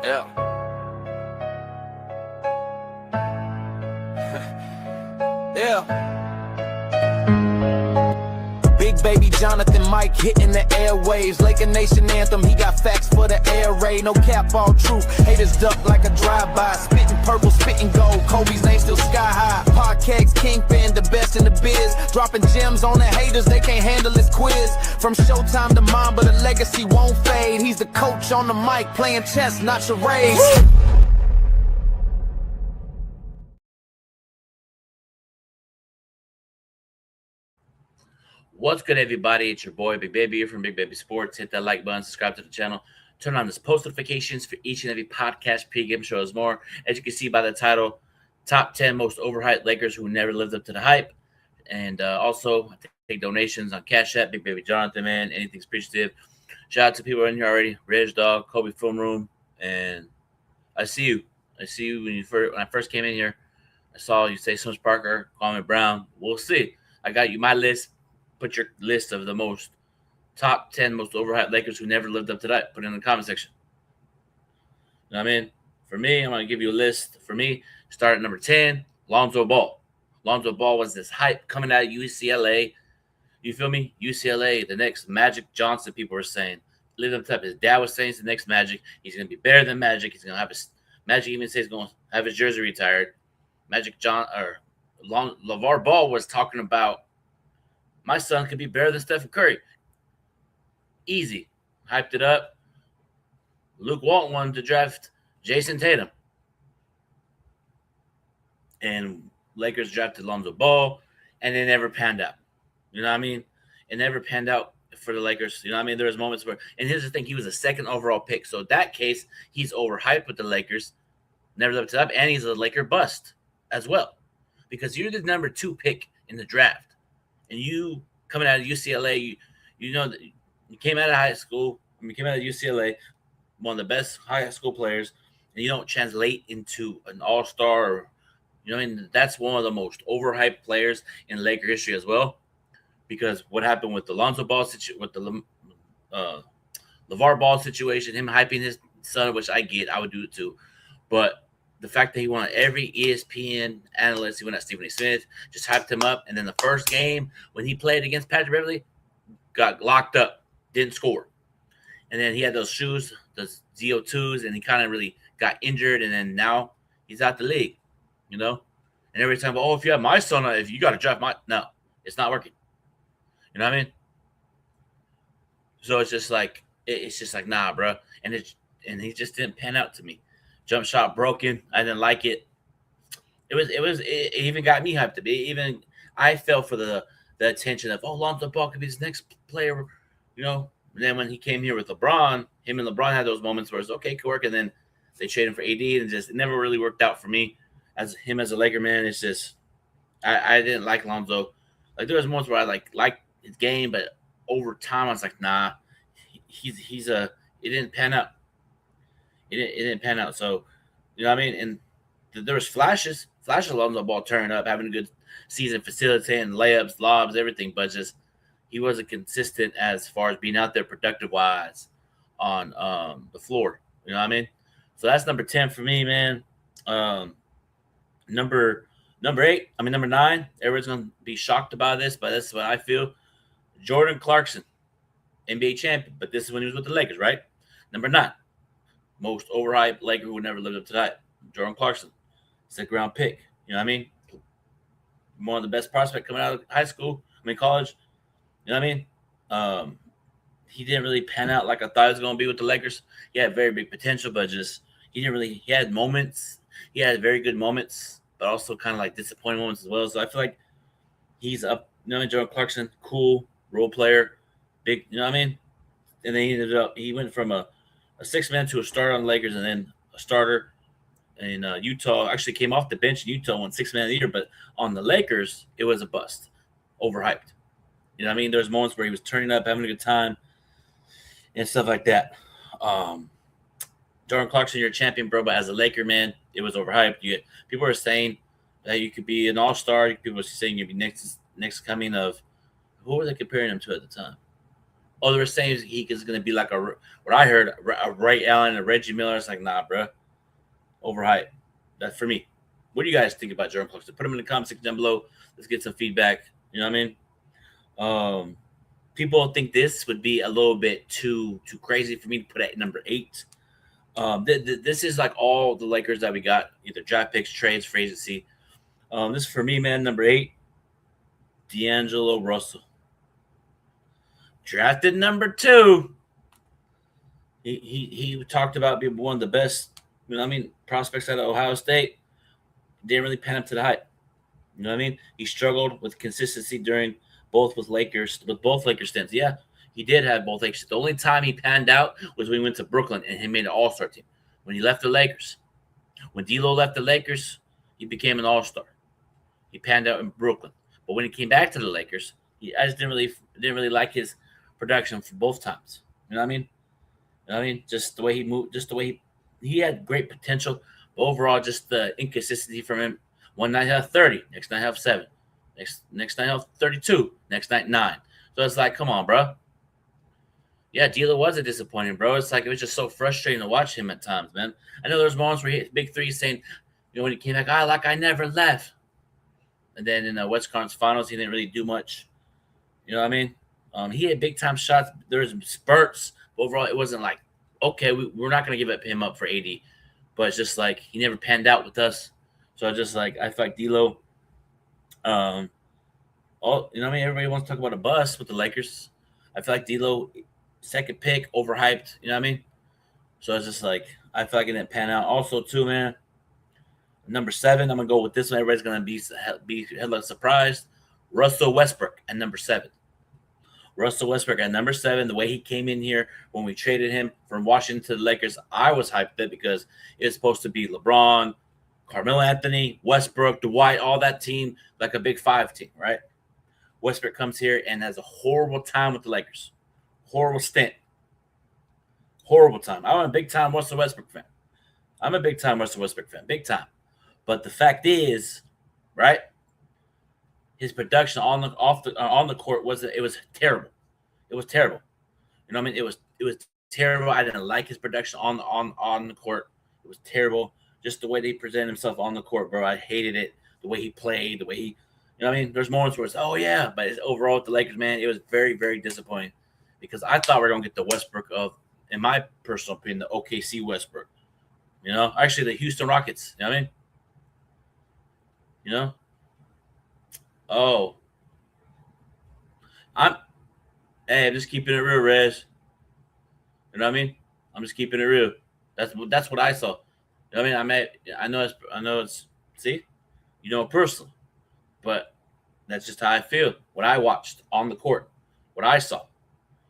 Yeah. Yeah. Big baby Jonathan Mike hitting the airwaves. Laker Nation anthem, he got facts for the air raid. No cap, all truth. Haters duck like a drive-by. Spitting purple, spitting gold. Kobe's name still sky high. Podcasts, Kingpin, the best in the biz. Dropping gems on the haters, they can't handle this quiz. From Showtime to Mamba, the legacy won't fade. He's the coach on the mic, playing chess, not charades. What's good, everybody? It's your boy Big Baby here from Big Baby Sports. Hit that like button, subscribe to the channel, turn on those post notifications for each and every podcast, pregame shows, more. As you can see by the title, top 10 most overhyped Lakers who never lived up to the hype. And also, I take donations on Cash App, Big Baby Jonathan, man. Anything's appreciative. Shout out to people in here already. Reg Dog, Kobe Film Room, and I see you. I see you when I first came in here. I saw you say Swims Parker, Kwame Brown. We'll see. I got you my list. Put your list of the top 10 most overhyped Lakers who never lived up to that. Put it in the comment section. You know what I mean? For me, I'm going to give you a list. For me, start at number 10, Lonzo Ball. Lonzo Ball was this hype coming out of UCLA. You feel me? UCLA, the next Magic Johnson, people were saying. Lived up top. His dad was saying he's the next Magic. He's going to be better than Magic. He's going to have his – Magic even says he's going to have his jersey retired. LeVar Ball was talking about, my son could be better than Stephen Curry. Easy. Hyped it up. Luke Walton wanted to draft Jason Tatum. And Lakers drafted Lonzo Ball, and it never panned out. You know what I mean? It never panned out for the Lakers. You know what I mean? There was moments where – and here's the thing. He was a second overall pick. So in that case, he's overhyped with the Lakers. Never lived up, and he's a Laker bust as well. Because you're the number 2 pick in the draft. And you coming out of UCLA, you know that you came out of high school. You came out of UCLA, one of the best high school players, and you don't translate into an all-star. Or, you know, and that's one of the most overhyped players in Laker history as well. Because what happened with the Lonzo Ball situation, with the LeVar Ball situation, him hyping his son, which I get, I would do it too, but the fact that he won every ESPN analyst, he went at Stephen A. Smith, just hyped him up. And then the first game when he played against Patrick Beverley, got locked up, didn't score. And then he had those shoes, those ZO2s, and he kind of really got injured. And then now he's out the league, you know? And every time, if you have my son, if you got to draft no, it's not working. You know what I mean? So it's just like, nah, bro. And he just didn't pan out to me. Jump shot broken. I didn't like it. It even got me hyped a bit. Even I fell for the attention of, Lonzo Ball could be his next player, you know. And then when he came here with LeBron, him and LeBron had those moments where it's okay, could work. And then they traded him for AD, and it never really worked out for me as a Laker man. It's just I didn't like Lonzo. Like there was moments where I liked his game, but over time I was like, nah, it didn't pan out. It didn't pan out. So, you know what I mean? And there was flashes of Lonzo Ball turning up, having a good season, facilitating layups, lobs, everything. But just he wasn't consistent as far as being out there productive-wise on the floor. You know what I mean? So that's number 10 for me, man. Number 8, number 9. Everyone's going to be shocked about this, but that's what I feel. Jordan Clarkson, NBA champion. But this is when he was with the Lakers, right? Number 9. Most overhyped Laker who never lived up to that. Jordan Clarkson, 2nd round pick. You know what I mean? One of the best prospects coming out of college. You know what I mean? He didn't really pan out like I thought he was going to be with the Lakers. He had very big potential, but he had moments. He had very good moments, but also kind of like disappointing moments as well. So I feel like he's up. You know, Jordan Clarkson, cool role player, big. You know what I mean? And then he went from a 6-man to a starter on the Lakers, and then a starter in Utah. Actually came off the bench in Utah, won 6-man of the year, but on the Lakers, it was a bust, overhyped. You know what I mean? There's moments where he was turning up, having a good time, and stuff like that. Jordan Clarkson, you're a champion, bro, but as a Laker, man, it was overhyped. People are saying that you could be an all-star. People are saying you'd be next coming of – who were they comparing him to at the time? Oh, they were saying he is going to be like what I heard, a Ray Allen, a Reggie Miller. It's like, nah, bro, overhyped. That's for me. What do you guys think about Jordan Clarkson? Put them in the comment section down below. Let's get some feedback. You know what I mean? People think this would be a little bit too crazy for me to put at number 8. This is like all the Lakers that we got, either draft picks, trades, free agency. This for me, man, number 8, D'Angelo Russell. Drafted number 2. He talked about being one of the best, you know what I mean, prospects out of Ohio State. Didn't really pan up to the hype. You know what I mean? He struggled with consistency during both Lakers stints. Yeah, he did have both Lakers. The only time he panned out was when he went to Brooklyn and he made an All-Star team. When he left the Lakers, when D'Lo left the Lakers, he became an All-Star. He panned out in Brooklyn, but when he came back to the Lakers, I just didn't really like his production for both times. You know what I mean? You know what I mean? Just the way he moved, just the way he had great potential, but overall, just the inconsistency from him. One night have 30, next night have 7, next night have 32, next night 9. So it's like, come on, bro. Yeah, D'Lo was a disappointing, bro. It's like it was just so frustrating to watch him at times, man. I know there's moments where he hit big threes, saying, you know, when he came back, I never left. And then in the West Conference Finals, he didn't really do much. You know what I mean? He had big time shots. There was spurts. But overall, it wasn't like, okay, we're not going to give him up for AD. But it's just like he never panned out with us. So I just like, I feel like D'Lo, you know what I mean? Everybody wants to talk about a bust with the Lakers. I feel like D'Lo, second pick, overhyped. You know what I mean? So it's just like, I feel like it didn't pan out. Also, too, man, number 7, I'm going to go with this one. Everybody's going to be headline surprised. Russell Westbrook at number 7. Russell Westbrook at number 7. The way he came in here when we traded him from Washington to the Lakers, I was hyped it because it's supposed to be LeBron, Carmelo Anthony, Westbrook, Dwight, all that team, like a big 5 team, right? Westbrook comes here and has a horrible time with the Lakers. Horrible stint. Horrible time. I'm a big-time Russell Westbrook fan. I'm a big-time Russell Westbrook fan. Big time. But the fact is, right, his production on the court was terrible. It was terrible. You know what I mean? It was terrible. I didn't like his production on the court. It was terrible. Just the way they presented himself on the court, bro. I hated it. The way he played, the way he, you know what I mean? There's moments where it's, oh, yeah. But overall with the Lakers, man, it was very, very disappointing because I thought we were going to get the Westbrook of, in my personal opinion, the OKC Westbrook. You know? Actually, the Houston Rockets. You know what I mean? You know? Oh. I'm just keeping it real, Rez. You know what I mean? I'm just keeping it real. That's what I saw. You know what I mean? I know it's see, you know, personally, but that's just how I feel. What I watched on the court, what I saw.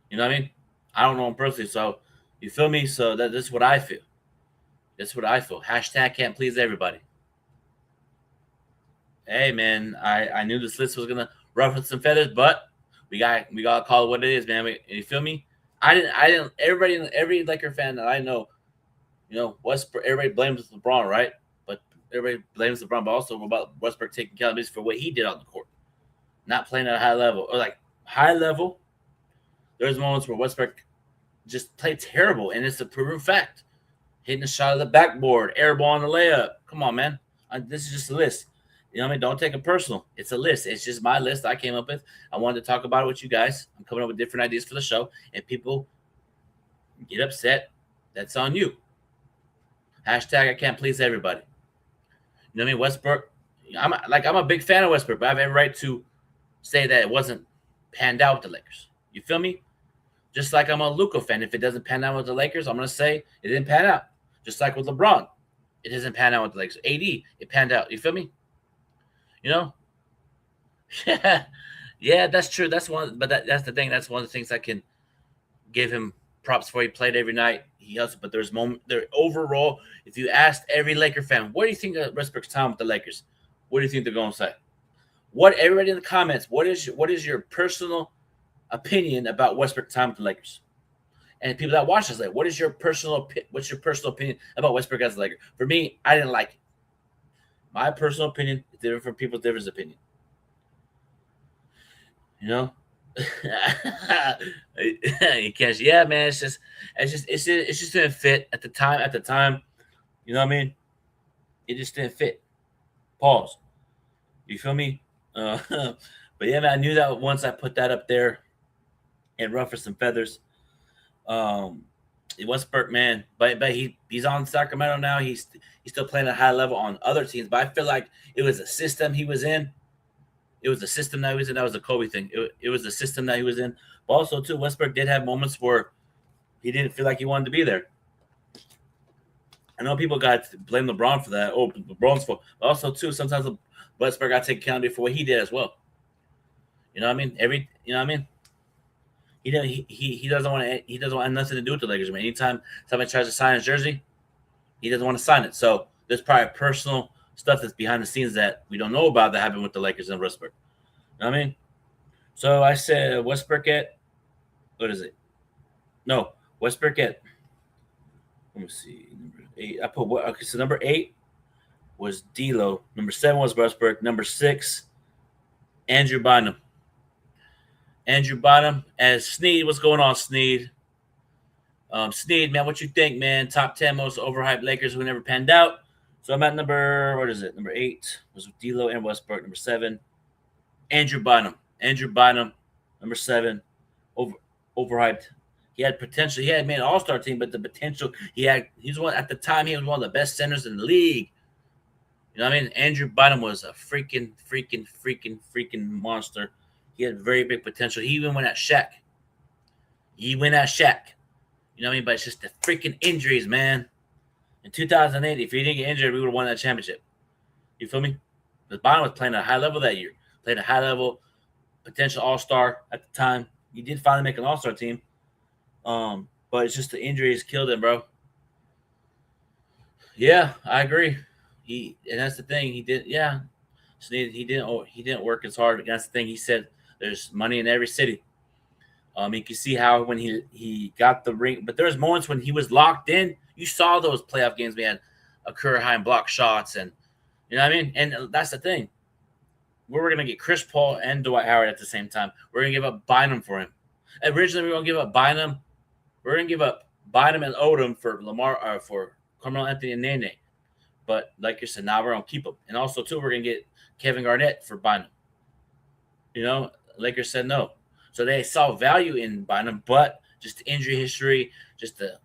You know what I mean? I don't know him personally, so you feel me? So this is what I feel. That's what I feel. Hashtag can't please everybody. Hey man, I knew this list was gonna ruffle some feathers, but we gotta call it what it is, man. You feel me? I didn't. Every Laker fan that I know, you know, Westbrook. Everybody blames LeBron, right? But everybody blames LeBron, but also about Westbrook taking accountability for what he did on the court, not playing at a high level or like high level. There's moments where Westbrook just played terrible, and it's a proven fact. Hitting a shot of the backboard, air ball on the layup. Come on, man. This is just a list. You know what I mean? Don't take it personal. It's a list. It's just my list I came up with. I wanted to talk about it with you guys. I'm coming up with different ideas for the show, and people get upset. That's on you. Hashtag I can't please everybody. You know what I mean? Westbrook, I'm a big fan of Westbrook, but I have every right to say that it wasn't panned out with the Lakers. You feel me? Just like I'm a Luka fan. If it doesn't pan out with the Lakers, I'm going to say it didn't pan out. Just like with LeBron, it doesn't pan out with the Lakers. AD, it panned out. You feel me? You know? Yeah, that's true. That's that's the thing. That's one of the things I can give him props for. He played every night. He hustled, but there's moment there overall. If you asked every Laker fan, what do you think of Westbrook's time with the Lakers? What do you think they're going to say? Everybody in the comments, what is your personal opinion about Westbrook's time with the Lakers? And people that watch this, like, what's your personal opinion about Westbrook as a Laker? For me, I didn't like it. My personal opinion is different from people's different opinion. You know, You can't. Yeah, man. It's just didn't fit at the time. At the time, you know what I mean. It just didn't fit. Pause. You feel me? But yeah, man. I knew that once I put that up there and run for some feathers. Um, Westbrook, man, but he's on Sacramento now. He's still playing at a high level on other teams. But I feel like it was a system he was in. It was the system that he was in. That was the Kobe thing. It was the system that he was in. But also, too, Westbrook did have moments where he didn't feel like he wanted to be there. I know people got to blame LeBron for that. Oh, LeBron's fault. But also, too, sometimes Westbrook got to take accountability for what he did as well. You know what I mean? You know what I mean? He doesn't want to. He doesn't want nothing to do with the Lakers. Man, anytime somebody tries to sign his jersey, he doesn't want to sign it. So there's probably personal stuff that's behind the scenes that we don't know about that happened with the Lakers and Westbrook. You know what I mean? So I said Westbrook at what is it? No, Westbrook at let me see, number 8. I put what? Okay, so number 8 was D'Lo. Number 7 was Westbrook. Number 6, Andrew Bynum. Andrew Bynum as Sneed. What's going on, Sneed? Sneed, man, what you think, man? Top 10 most overhyped Lakers who never panned out. So I'm at what is it? Number 8 was D'Lo and Westbrook. Number 7, Andrew Bynum. Andrew Bynum, number 7, overhyped. He had potential. He had made an all-star team, but the potential he's one at the time. He was one of the best centers in the league. You know what I mean? Andrew Bynum was a freaking monster. He had very big potential. He even went at Shaq. You know what I mean? But it's just the freaking injuries, man. In 2008, if he didn't get injured, we would have won that championship. You feel me? Because Bynum was playing at a high level that year. Played a high level, potential all-star at the time. He did finally make an all-star team. But it's just the injuries killed him, bro. Yeah, I agree. And that's the thing. He did, yeah. So he didn't work as hard. That's the thing. He said there's money in every city. You can see how when he got the ring, but there's moments when he was locked in. You saw those playoff games, man, a career high in block shots, and you know what I mean. And that's the thing. We're gonna get Chris Paul and Dwight Howard at the same time. We're gonna give up Bynum for him. Originally, we were gonna give up Bynum. We're gonna give up Bynum and Odom for for Carmelo Anthony and Nene. But like you said, now we're gonna keep him. And also too, we're gonna get Kevin Garnett for Bynum. You know, Lakers said no. So they saw value in Bynum, but just the injury history, just the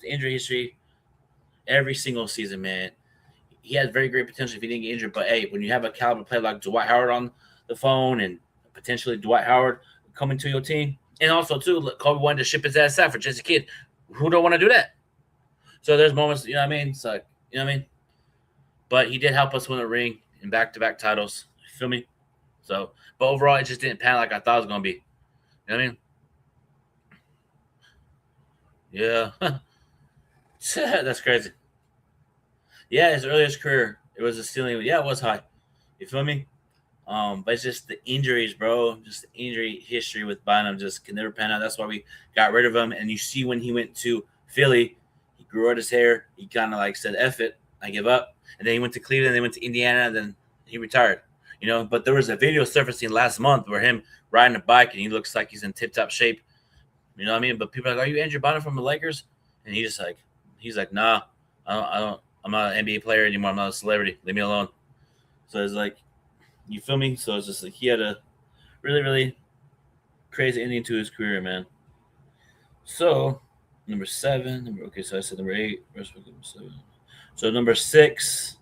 injury history every single season, man. He has very great potential if he didn't get injured. But hey, when you have a caliber player like Dwight Howard on the phone and potentially Dwight Howard coming to your team, and also too, Kobe wanted to ship his ass out for just a kid. Who don't want to do that? So there's moments, you know what I mean? It's like, you know what I mean? But he did help us win a ring in back-to-back titles. You feel me? So, but overall, it just didn't pan like I thought it was going to be. You know what I mean? Yeah. That's crazy. Yeah, his earliest career, it was a ceiling. Yeah, it was high. You feel me? But it's just the injuries, bro. Just the injury history with Bynum just can never pan out. That's why we got rid of him. And you see when he went to Philly, he grew out his hair. He kind of like said, F it, I give up. And then he went to Cleveland, then went to Indiana, and then he retired. You know, but there was a video surfacing last month where him riding a bike and he looks like he's in tip-top shape. You know what I mean? But people are like, are you Andrew Bynum from the Lakers? And he's like, nah, I'm not an NBA player anymore. I'm not a celebrity. Leave me alone. So it's like, you feel me? So it's just like he had a really, really crazy ending to his career, man. So number 7. Okay, so I said number 8. Number 7. So number 6.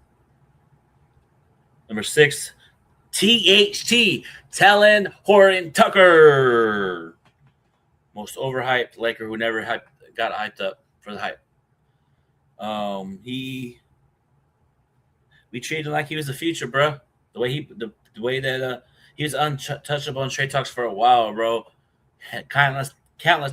THT, Talon Horton Tucker. Most overhyped Laker who never got hyped up for the hype. We treated him like he was the future, bro. The way that he was untouchable in trade talks for a while, bro. Countless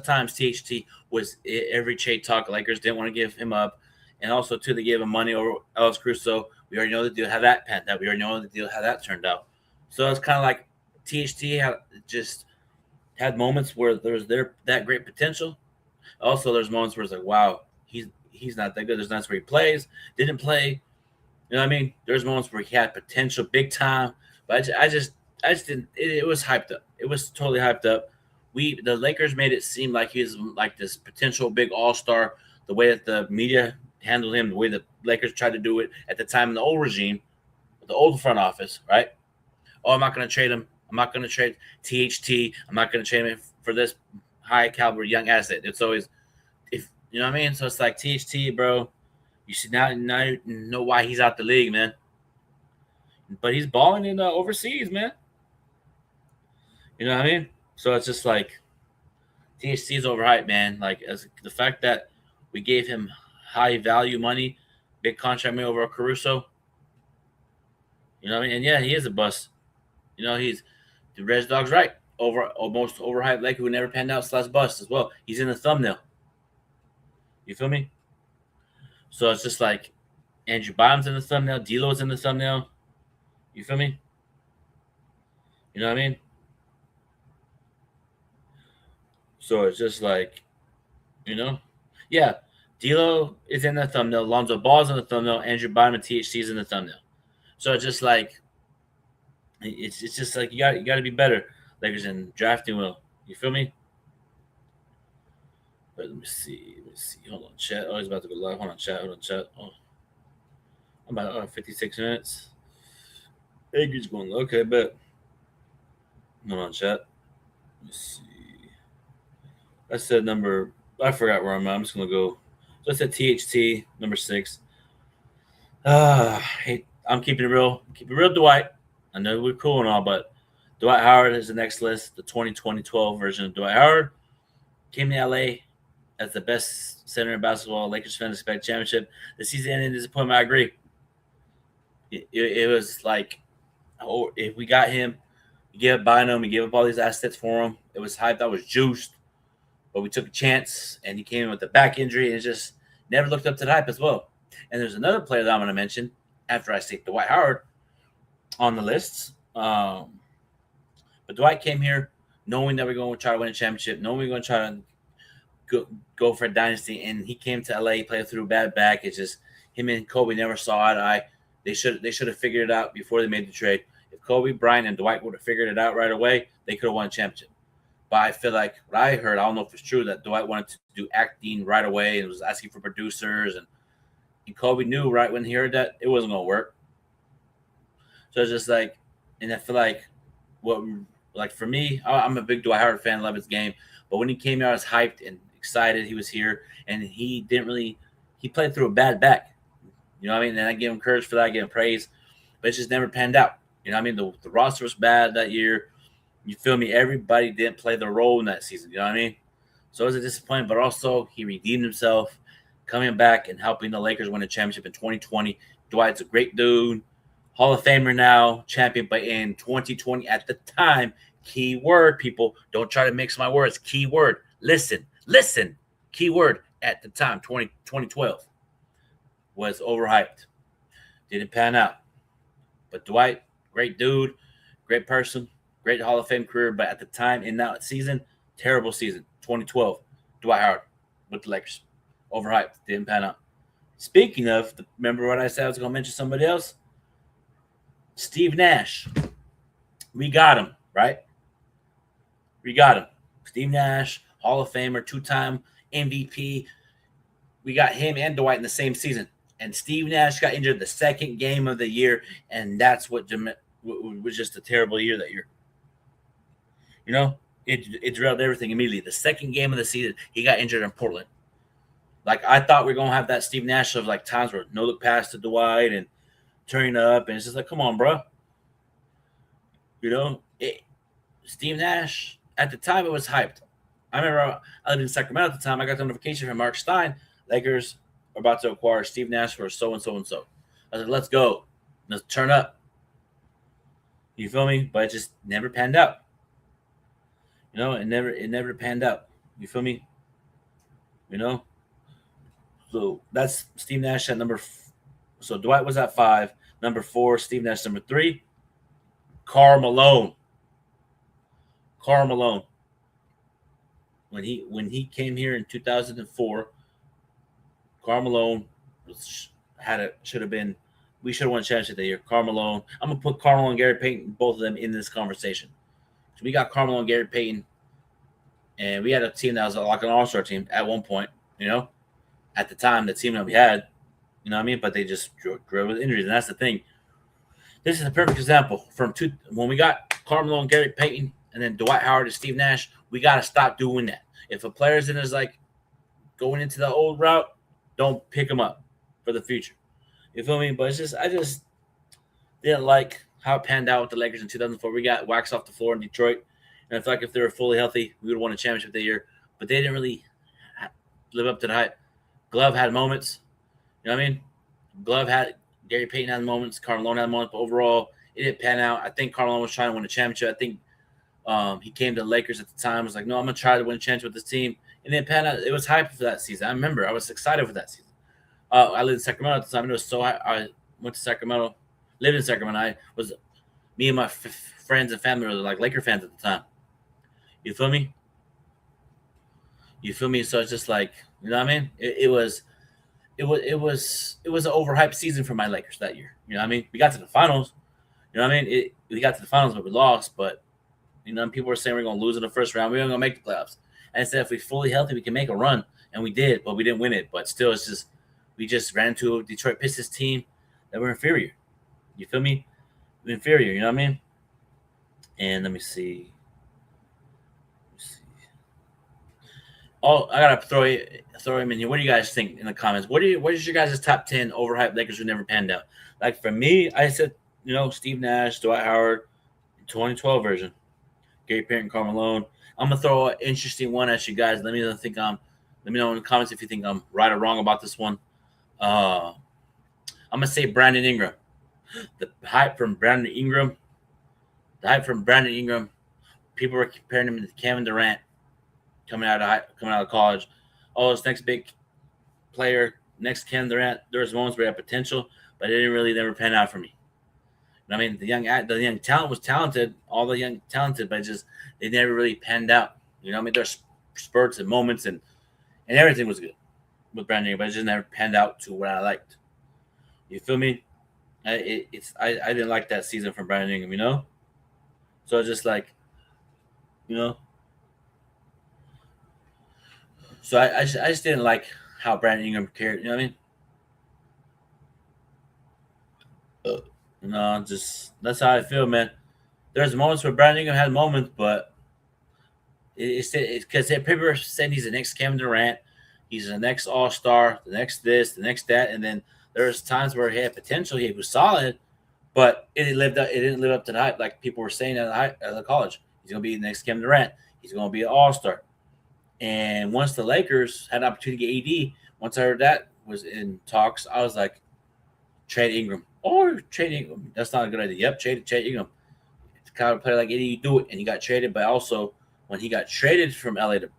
times THT was every trade talk. Lakers didn't want to give him up, and also too they gave him money over Alex Caruso. We already know the deal how that panned out. We already know the deal how that turned out. So it's kind of like THT had moments where there's that great potential. Also, there's moments where it's like, wow, he's not that good. There's nights where he plays, didn't play. You know what I mean? There's moments where he had potential big time, but I I just didn't. It was hyped up. It was totally hyped up. The Lakers made it seem like he was like this potential big all-star. The way that the media handled him, the way the Lakers tried to do it at the time in the old regime, the old front office, right? Oh, I'm not going to trade him. I'm not going to trade THT. I'm not going to trade him for this high caliber young asset. It's always, if you know what I mean. So it's like THT, bro. You see now you know why he's out the league, man. But he's balling in overseas, man. You know what I mean? So it's just like THC is overhyped, man. Like as the fact that we gave him high value money, big contract money over Caruso. You know what I mean? And yeah, he is a bust. You know, he's the Red Dog's right. Most overhyped Laker who never panned out / bust as well. He's in the thumbnail. You feel me? So it's just like Andrew Bynum's in the thumbnail, D'Lo's in the thumbnail. You feel me? You know what I mean? So it's just like, you know, yeah. D'Lo is in the thumbnail. Lonzo Ball's in the thumbnail. Andrew Bynum and THC's in the thumbnail. So it's just like, it's just like you got to be better, Lakers, in drafting well. You feel me? But let me see. Hold on, chat. Oh, he's about to go live. Hold on, chat. Oh, I'm about 56 minutes. Agree's going. Okay, bet. Hold on, chat. Let me see. I said number. I forgot where I'm at. I'm just gonna go. So I said THT number 6. Hey, I'm keeping it real. Keep it real, Dwight. I know we're cool and all, but Dwight Howard is the next list. The 2012 version of Dwight Howard came to LA as the best center in basketball. Lakers fans expect championship. The season ended in disappointment. I agree. It was like, oh, if we got him, we gave up Bynum, we gave up all these assets for him. It was hyped. I was juiced. But we took a chance, and he came in with a back injury, and it just never looked up to the hype as well. And there's another player that I'm going to mention after I say Dwight Howard on the lists. But Dwight came here knowing that we're going to try to win a championship, knowing we're going to try to go for a dynasty, and he came to LA, played through a bad back. It's just him and Kobe never saw eye to eye. They should have figured it out before they made the trade. If Kobe Bryant and Dwight would have figured it out right away, they could have won a championship. But I feel like what I heard, I don't know if it's true, that Dwight wanted to do acting right away and was asking for producers. And Kobe knew right when he heard that it wasn't going to work. So it's just like, and I feel like for me, I'm a big Dwight Howard fan, love his game. But when he came here, I was hyped and excited he was here. And he played through a bad back. You know what I mean? And I give him courage for that. I give him praise. But it just never panned out. You know what I mean? The roster was bad that year. You feel me? Everybody didn't play their role in that season. You know what I mean? So it was a disappointment, but also he redeemed himself, coming back and helping the Lakers win a championship in 2020. Dwight's a great dude, Hall of Famer now, champion. But in 2020, at the time, key word, people, don't try to mix my words. Key word, listen. Key word at the time, 2012, was overhyped. Didn't pan out. But Dwight, great dude, great person. Great Hall of Fame career, but at the time in that season, terrible season. 2012, Dwight Howard with the Lakers. Overhyped. Didn't pan out. Speaking of, remember what I said I was going to mention somebody else? Steve Nash. We got him, right? We got him. Steve Nash, Hall of Famer, 2-time MVP. We got him and Dwight in the same season. And Steve Nash got injured the second game of the year, and that's what was just a terrible year that year. You know, it derailed everything immediately. The second game of the season, he got injured in Portland. Like, I thought we were going to have that Steve Nash of, like, times where no look pass to Dwight and turning up. And it's just like, come on, bro. You know, Steve Nash, at the time, it was hyped. I remember I lived in Sacramento at the time. I got the notification from Mark Stein. Lakers are about to acquire Steve Nash for so-and-so and so. I said, let's go. Let's turn up. You feel me? But it just never panned out. You know, it never panned out. You feel me? You know? So that's Steve Nash at number. So Dwight was at 5. Number 4, Steve Nash. Number 3, Karl Malone. Karl Malone. When he came here in 2004, Karl Malone should have been. we should have won a championship that year. Carmelo. I'm gonna put Carmelo and Gary Payton, both of them, in this conversation. So we got Carmelo and Gary Payton, and we had a team that was like an all-star team at one point. You know, at the time, the team that we had, you know what I mean. But they just grew with injuries, and that's the thing. This is a perfect example when we got Carmelo and Gary Payton, and then Dwight Howard and Steve Nash. We got to stop doing that. If a player's in is like going into the old route, don't pick them up for the future. You feel me? But I just didn't like how it panned out with the Lakers in 2004. We got waxed off the floor in Detroit, and I feel like if they were fully healthy, we would have won a championship that year. But they didn't really live up to the hype. Glove had moments. You know what I mean? Gary Payton had moments. Carmelo had moments. But overall, it didn't pan out. I think Carmelo was trying to win a championship. I think he came to the Lakers at the time. Was like, no, I'm going to try to win a championship with this team. And then pan out. It was hype for that season. I remember. I was excited for that season. I lived in Sacramento at the time. It was so high. I went to Sacramento, lived in Sacramento. Me and my friends and family were like Laker fans at the time. You feel me? So it's just like, you know what I mean? It was an overhyped season for my Lakers that year. You know what I mean? We got to the finals. You know what I mean? We got to the finals, but we lost. But, you know, people were saying we're going to lose in the first round. We weren't going to make the playoffs. And I said if we're fully healthy, we can make a run. And we did, but we didn't win it. But still, we just ran into a Detroit Pistons team that were inferior. You feel me? Inferior, you know what I mean? And let me see. Oh, I gotta throw him in here. What do you guys think in the comments? What is your guys' top 10 overhyped Lakers who never panned out? Like for me, I said, you know, Steve Nash, Dwight Howard, 2012 version, Gary Payton, Carmelo. I'm gonna throw an interesting one at you guys. Let me know in the comments if you think I'm right or wrong about this one. I'm gonna say Brandon Ingram. The hype from Brandon Ingram. People were comparing him to Kevin Durant coming out of college. Oh, this next big player, next Kevin Durant. There was moments where he had potential, but it didn't really never pan out for me. I mean, the young talent was talented, all the young talented, but they never really panned out. You know, I mean, there's spurts and moments and everything was good with Brandon Ingram, but it just never panned out to what I liked. You feel me? I didn't like that season from Brandon Ingram, you know. So it's just like, you know. So I just didn't like how Brandon Ingram cared. You know what I mean? No, just that's how I feel, man. There's moments where Brandon Ingram had moments, but it's because people are saying he's the next Kevin Durant, he's the next All Star, the next this, the next that, and then there's times where he had potential, he was solid, but it didn't live up to the hype like people were saying at the college. He's gonna be the next Kevin Durant. He's gonna be an All Star. And once the Lakers had an opportunity to get AD, once I heard that was in talks, I was like, trade Ingram. Or trade Ingram. That's not a good idea. Yep, trade Ingram. It's kind of a player like AD, you do it. And he got traded, but also when he got traded from LA to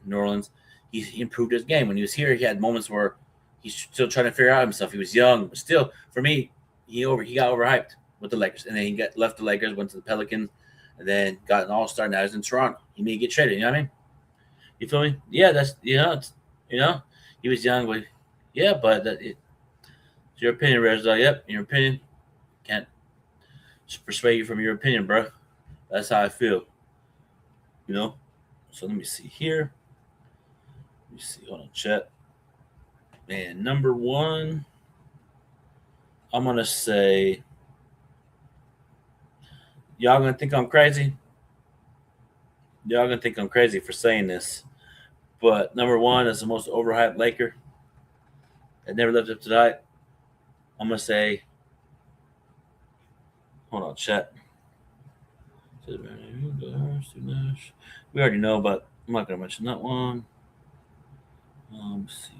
New Orleans, he improved his game. When he was here, he had moments where he's still trying to figure out himself. He was young, but still, for me, he got overhyped with the Lakers. And then he left the Lakers, went to the Pelicans, and then got an All-Star. Now he's in Toronto. He may get traded, you know what I mean? You feel me? Yeah, that's he was young, but yeah, but it's your opinion, Rez. Yep, your opinion. Can't persuade you from your opinion, bro. That's how I feel. You know. So let me see here. Let me see. Hold on, chat. Man, number one, I'm gonna say, y'all gonna think I'm crazy. Y'all gonna think I'm crazy for saying this. But number one is the most overhyped Laker that never lived up to the hype. I'm going to say, hold on, chat. We already know, but I'm not going to mention that one. Let's see.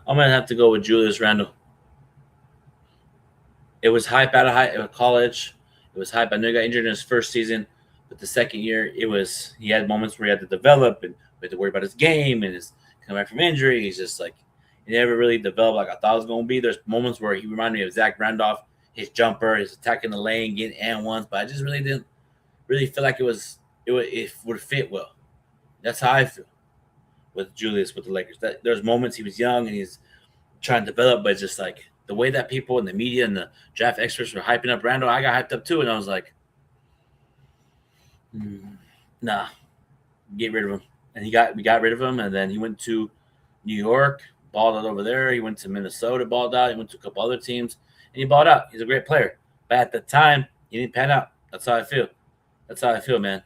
I'm going to have to go with Julius Randle. It was hype out of college. It was hype. I know he got injured in his first season, but the second year, he had moments where he had to develop and we had to worry about his game and his coming back from injury. He's just like, he never really developed like I thought it was going to be. There's moments where he reminded me of Zach Randolph, his jumper, his attacking the lane, getting and ones, but I just really didn't feel like it would fit well. That's how I feel with Julius with the Lakers. There's moments he was young and he's trying to develop, but it's just like the way that people in the media and the draft experts were hyping up Randall, I got hyped up too, and I was like, nah, get rid of him. And we got rid of him, and then he went to New York, balled out over there. He went to Minnesota, balled out. He went to a couple other teams, and he balled out. He's a great player, but at the time, he didn't pan out. That's how I feel. That's how I feel, man.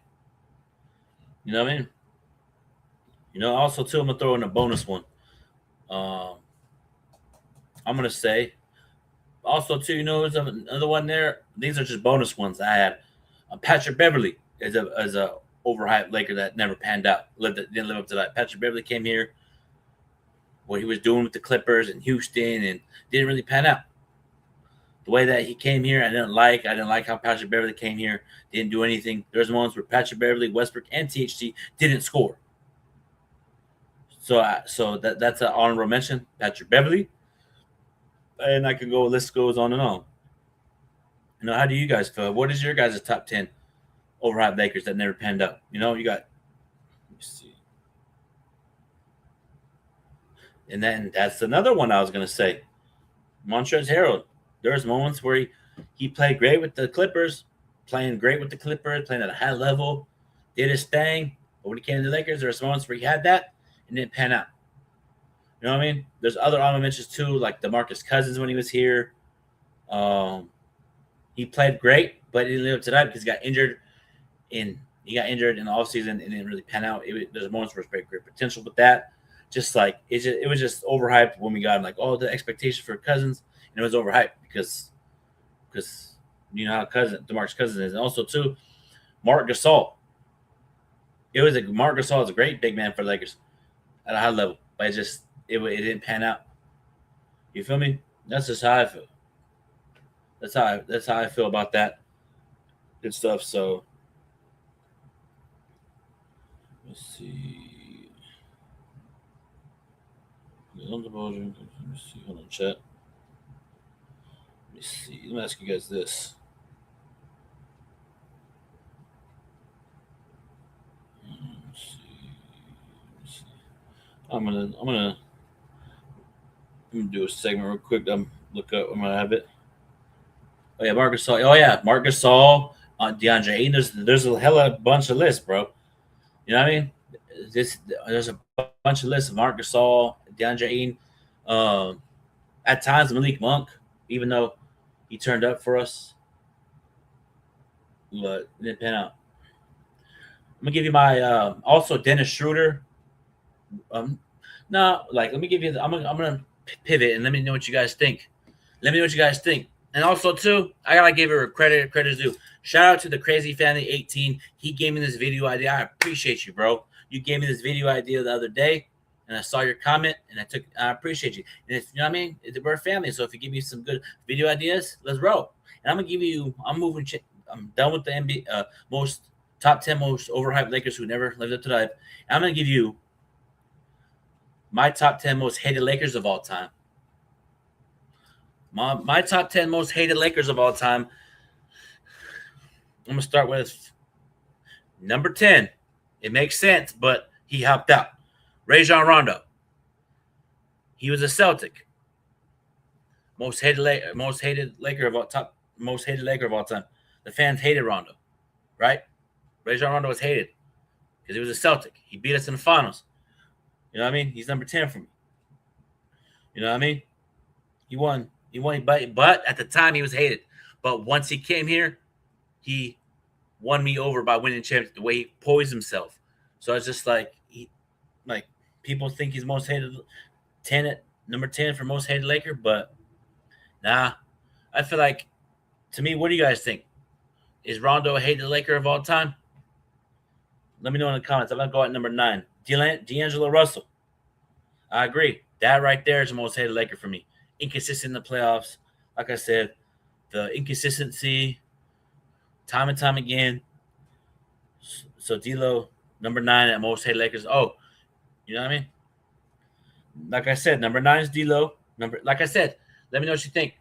You know what I mean? You know, also too, I'm gonna throw in a bonus one. I'm gonna say, also too, you know, there's another one there. These are just bonus ones I had. Patrick Beverly is a overhyped Laker that never panned out. Didn't live up to that. Patrick Beverly came here, what he was doing with the Clippers and Houston, and didn't really pan out. The way that he came here, I didn't like. I didn't like how Patrick Beverly came here. Didn't do anything. There's moments where Patrick Beverly, Westbrook, and THT didn't score. So that's an honorable mention, Patrick Beverly. And I can go. List goes on and on. You know, how do you guys feel? What is your guys' top 10 overhyped Lakers that never panned out? You know, you got. Let me see. And then that's another one I was gonna say. Montrezl Harrell. There's moments where he played great with the Clippers, playing at a high level, did his thing. But when he came to the Lakers, there's moments where he had that and didn't pan out. You know what I mean? There's other honorable mentions too, like DeMarcus Cousins when he was here. He played great, but he didn't live up to that because he got injured in the offseason and didn't really pan out. There's moments where there's great potential, but that just like it was just overhyped when we got him. Like, oh, the expectation for Cousins, and it was overhyped because you know how DeMarcus Cousins is, and also too, Marc Gasol. Marc Gasol is a great big man for the Lakers at a high level, but it didn't pan out. You feel me? That's just how I feel. That's how I feel about that. Good stuff. So let's see. Let me see. Hold on, chat. Let me see. Let me ask you guys this. Let's see. I'm gonna do a segment real quick. Look up. I'm gonna have it. Oh yeah, Marc Gasol. Oh yeah, Marc Gasol, DeAndre Ayton. There's a hella bunch of lists, bro. You know what I mean? There's a bunch of lists of Marc Gasol, DeAndre Ayton. At times Malik Monk, even though he turned up for us, but it didn't pan out. I'm gonna give you my also Dennis Schroeder. No, like let me give you. I'm gonna pivot and let me know what you guys think. Let me know what you guys think. And also too, I gotta give her credit is due. Shout out to the Crazy Family 18. He gave me this video idea. I appreciate you, bro. You gave me this video idea the other day, and I saw your comment, and I appreciate you. And if you know what I mean, we're a family. So if you give me some good video ideas, let's roll. And I'm gonna give you. I'm done with the NBA top 10 most overhyped Lakers who never lived up to life. And I'm gonna give you my top 10 most hated Lakers of all time. My top 10 most hated Lakers of all time. I'm going to start with number 10. It makes sense, but he hopped out. Rajon Rondo. He was a Celtic. Most hated Laker of all time. The fans hated Rondo, right? Rajon Rondo was hated because he was a Celtic. He beat us in the finals. You know what I mean? He's number 10 for me. You know what I mean? He won, but at the time he was hated. But once he came here, he won me over by winning championships. The way he poised himself. So it's just like people think he's most hated, number 10 for most hated Laker, but nah. I feel like, to me, what do you guys think? Is Rondo a hated Laker of all time? Let me know in the comments. I'm gonna go at number 9. D'Angelo Russell. I agree. That right there is the most hated Laker for me. Inconsistent in the playoffs. Like I said, the inconsistency, time and time again. So D'Lo, number 9 at most hated Lakers. Oh, you know what I mean? Like I said, number 9 is D'Lo. Like I said, let me know what you think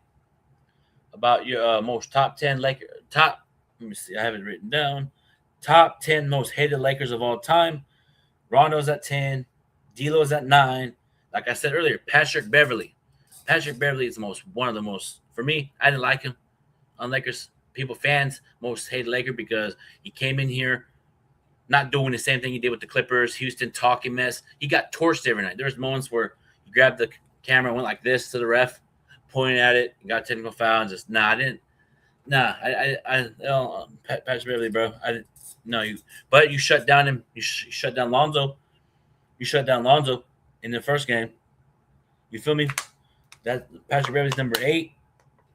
about your most top 10 Lakers. Let me see. I have it written down. Top 10 most hated Lakers of all time. Rondo's at 10. D'Lo's at 9. Like I said earlier, Patrick Beverly. Patrick Beverly is one of the most, for me, I didn't like him on Lakers. People, fans, most hated Laker because he came in here not doing the same thing he did with the Clippers, Houston, talking mess. He got torched every night. There's moments where he grabbed the camera and went like this to the ref, pointing at it, got technical foul, and just, I didn't. Patrick Beverly, bro. I didn't. No, but you shut down him. You shut down Lonzo. You shut down Lonzo in the first game. You feel me? That Patrick Beverly's number 8.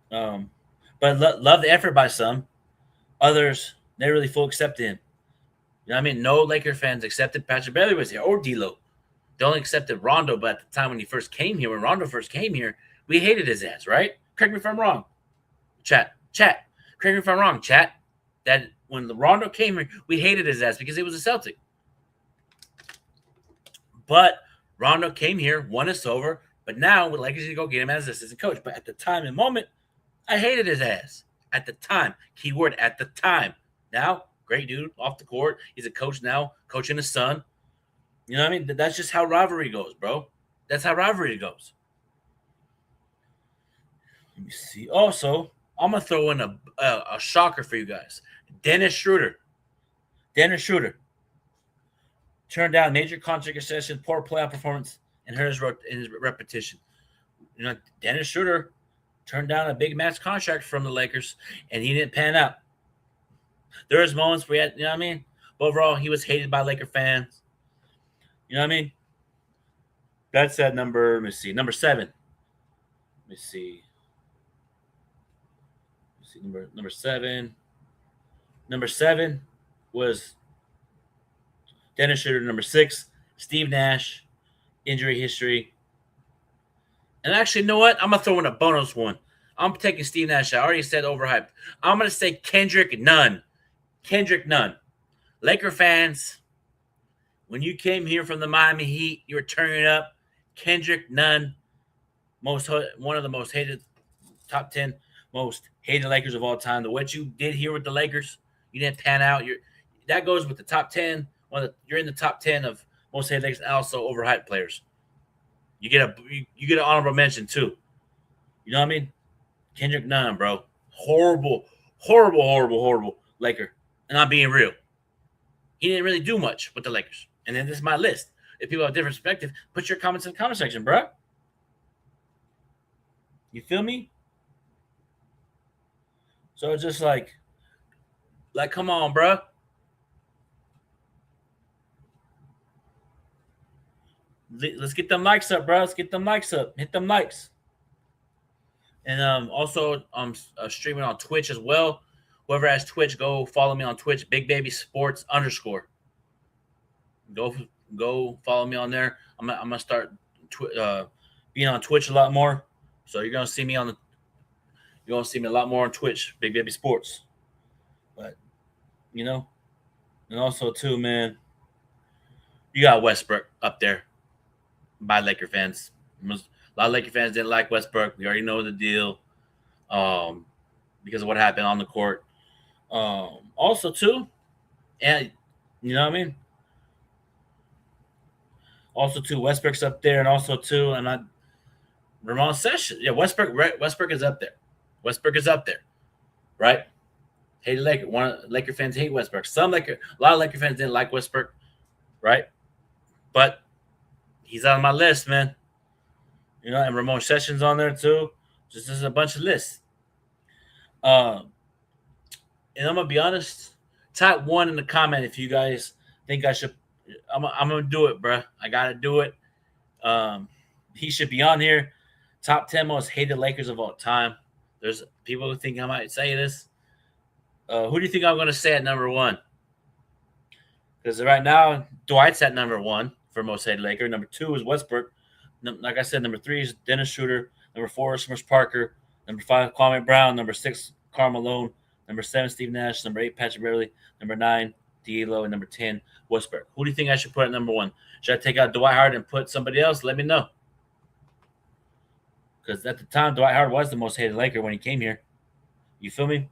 But love the effort by some. Others, they really full accepted him. You know what I mean? No Laker fans accepted Patrick Beverly was here or D'Lo. They only accepted Rondo, but at the time when he first came here, when Rondo first came here, we hated his ass, right? Correct me if I'm wrong. Chat. Correct me if I'm wrong, chat. That when Rondo came here, we hated his ass because he was a Celtic. But Rondo came here, won us over. But now we're like, to go get him as assistant coach. But at the time and moment, I hated his ass. At the time. Keyword, at the time. Now, great dude, off the court. He's a coach now, coaching his son. You know what I mean? That's just how rivalry goes, bro. That's how rivalry goes. Let me see. Also, I'm going to throw in a shocker for you guys. Dennis Schroeder. Turned down major contract extension, poor playoff performance, and his repetition. You know, Dennis Schroeder turned down a big max contract from the Lakers, and he didn't pan out. There was moments where he had, you know what I mean? But overall, he was hated by Laker fans. You know what I mean? That's at number, let me see, number 7. Let me see. Number 7. Number 7 was Dennis Schroeder. Number 6, Steve Nash, injury history. And actually, you know what? I'm going to throw in a bonus one. I'm taking Steve Nash. I already said overhyped. I'm going to say Kendrick Nunn. Laker fans, when you came here from the Miami Heat, you were turning up. Kendrick Nunn, one of the most hated, top 10 most hated Lakers of all time. What you did here with the Lakers, you didn't pan out. That goes with the top 10. You're in the top 10 of most hated Lakers and also overhyped players. You get an honorable mention too. You know what I mean? Kendrick Nunn, bro. Horrible Laker. And I'm being real. He didn't really do much with the Lakers. And then this is my list. If people have a different perspective, put your comments in the comment section, bro. You feel me? So it's just like come on, bro. Let's get them likes up, bro. Let's get them likes up. Hit them likes. And also, I'm streaming on Twitch as well. Whoever has Twitch, go follow me on Twitch. Big Baby Sports _. Go follow me on there. I'm gonna start being on Twitch a lot more. So you're gonna see me a lot more on Twitch. Big Baby Sports. But you know, and also too, man, you got Westbrook up there by Laker fans. A lot of Laker fans didn't like Westbrook. We already know the deal, because of what happened on the court. Also too, and you know what I mean. Also too, Westbrook's up there, and also too, and Ramon Sessions. Yeah, Westbrook is up there. Westbrook is up there, right? Hated Laker. Laker fans hate Westbrook. A lot of Laker fans didn't like Westbrook, right? But he's on my list, man. You know, and Ramon Sessions on there too. Just a bunch of lists. And I'm gonna be honest. Type 1 in the comment if you guys think I should. I'm gonna do it, bro. I gotta do it. He should be on here. Top 10 most hated Lakers of all time. There's people who think I might say this. Who do you think I'm gonna say at number 1? Because right now, Dwight's at number 1 for most hated Laker. Number 2 is Westbrook. Like I said, number 3 is Dennis Schroeder. Number 4 is Smush Parker. Number 5, Kwame Brown. Number 6, Karl Malone. Number 7, Steve Nash. Number 8, Patrick Beverly. Number 9, D'Lo. And number 10, Westbrook. Who do you think I should put at number 1? Should I take out Dwight Howard and put somebody else? Let me know. Because at the time, Dwight Howard was the most hated Laker when he came here. You feel me?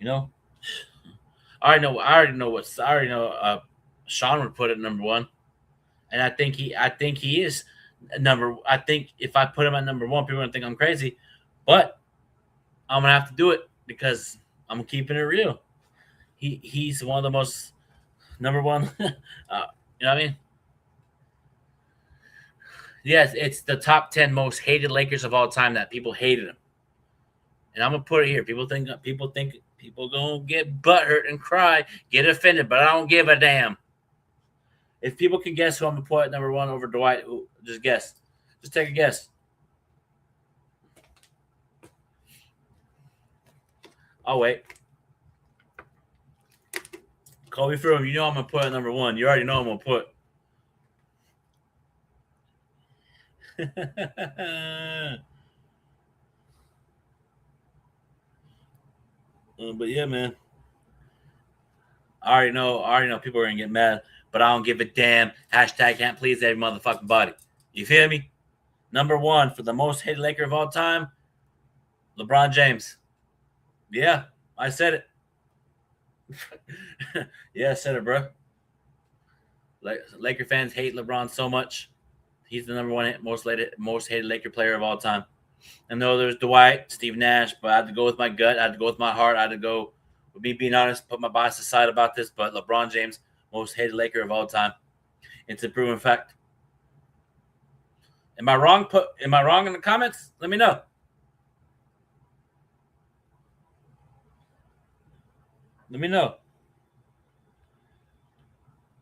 You know? I already know Sean would put it number 1. And I think he is I think if I put him at number one, people are gonna think I'm crazy, but I'm gonna have to do it because I'm keeping it real. He's one of the most number one. You know what I mean? Yes, it's the top 10 most hated Lakers of all time that people hated him. And I'm gonna put it here. People gonna get butthurt and cry, get offended, but I don't give a damn. If people can guess who I'm gonna put at number one over Dwight, just guess. Just take a guess. I'll wait. Kobe Froome, you know I'm gonna put at number one. You already know I'm gonna put. But yeah, man. I already know people are gonna get mad, but I don't give a damn. Hashtag can't please every motherfucking body. You feel me? Number one for the most hated Laker of all time, LeBron James. Yeah, I said it. Yeah, I said it, bro. Laker fans hate LeBron so much. He's the number one most hated Laker player of all time. I know there's Dwight, Steve Nash, but I had to go with my gut. I had to go with my heart. I had to go with me being honest, put my bias aside about this. But LeBron James, most hated Laker of all time. It's a proven fact. Am I wrong? Am I wrong in the comments? Let me know. Let me know.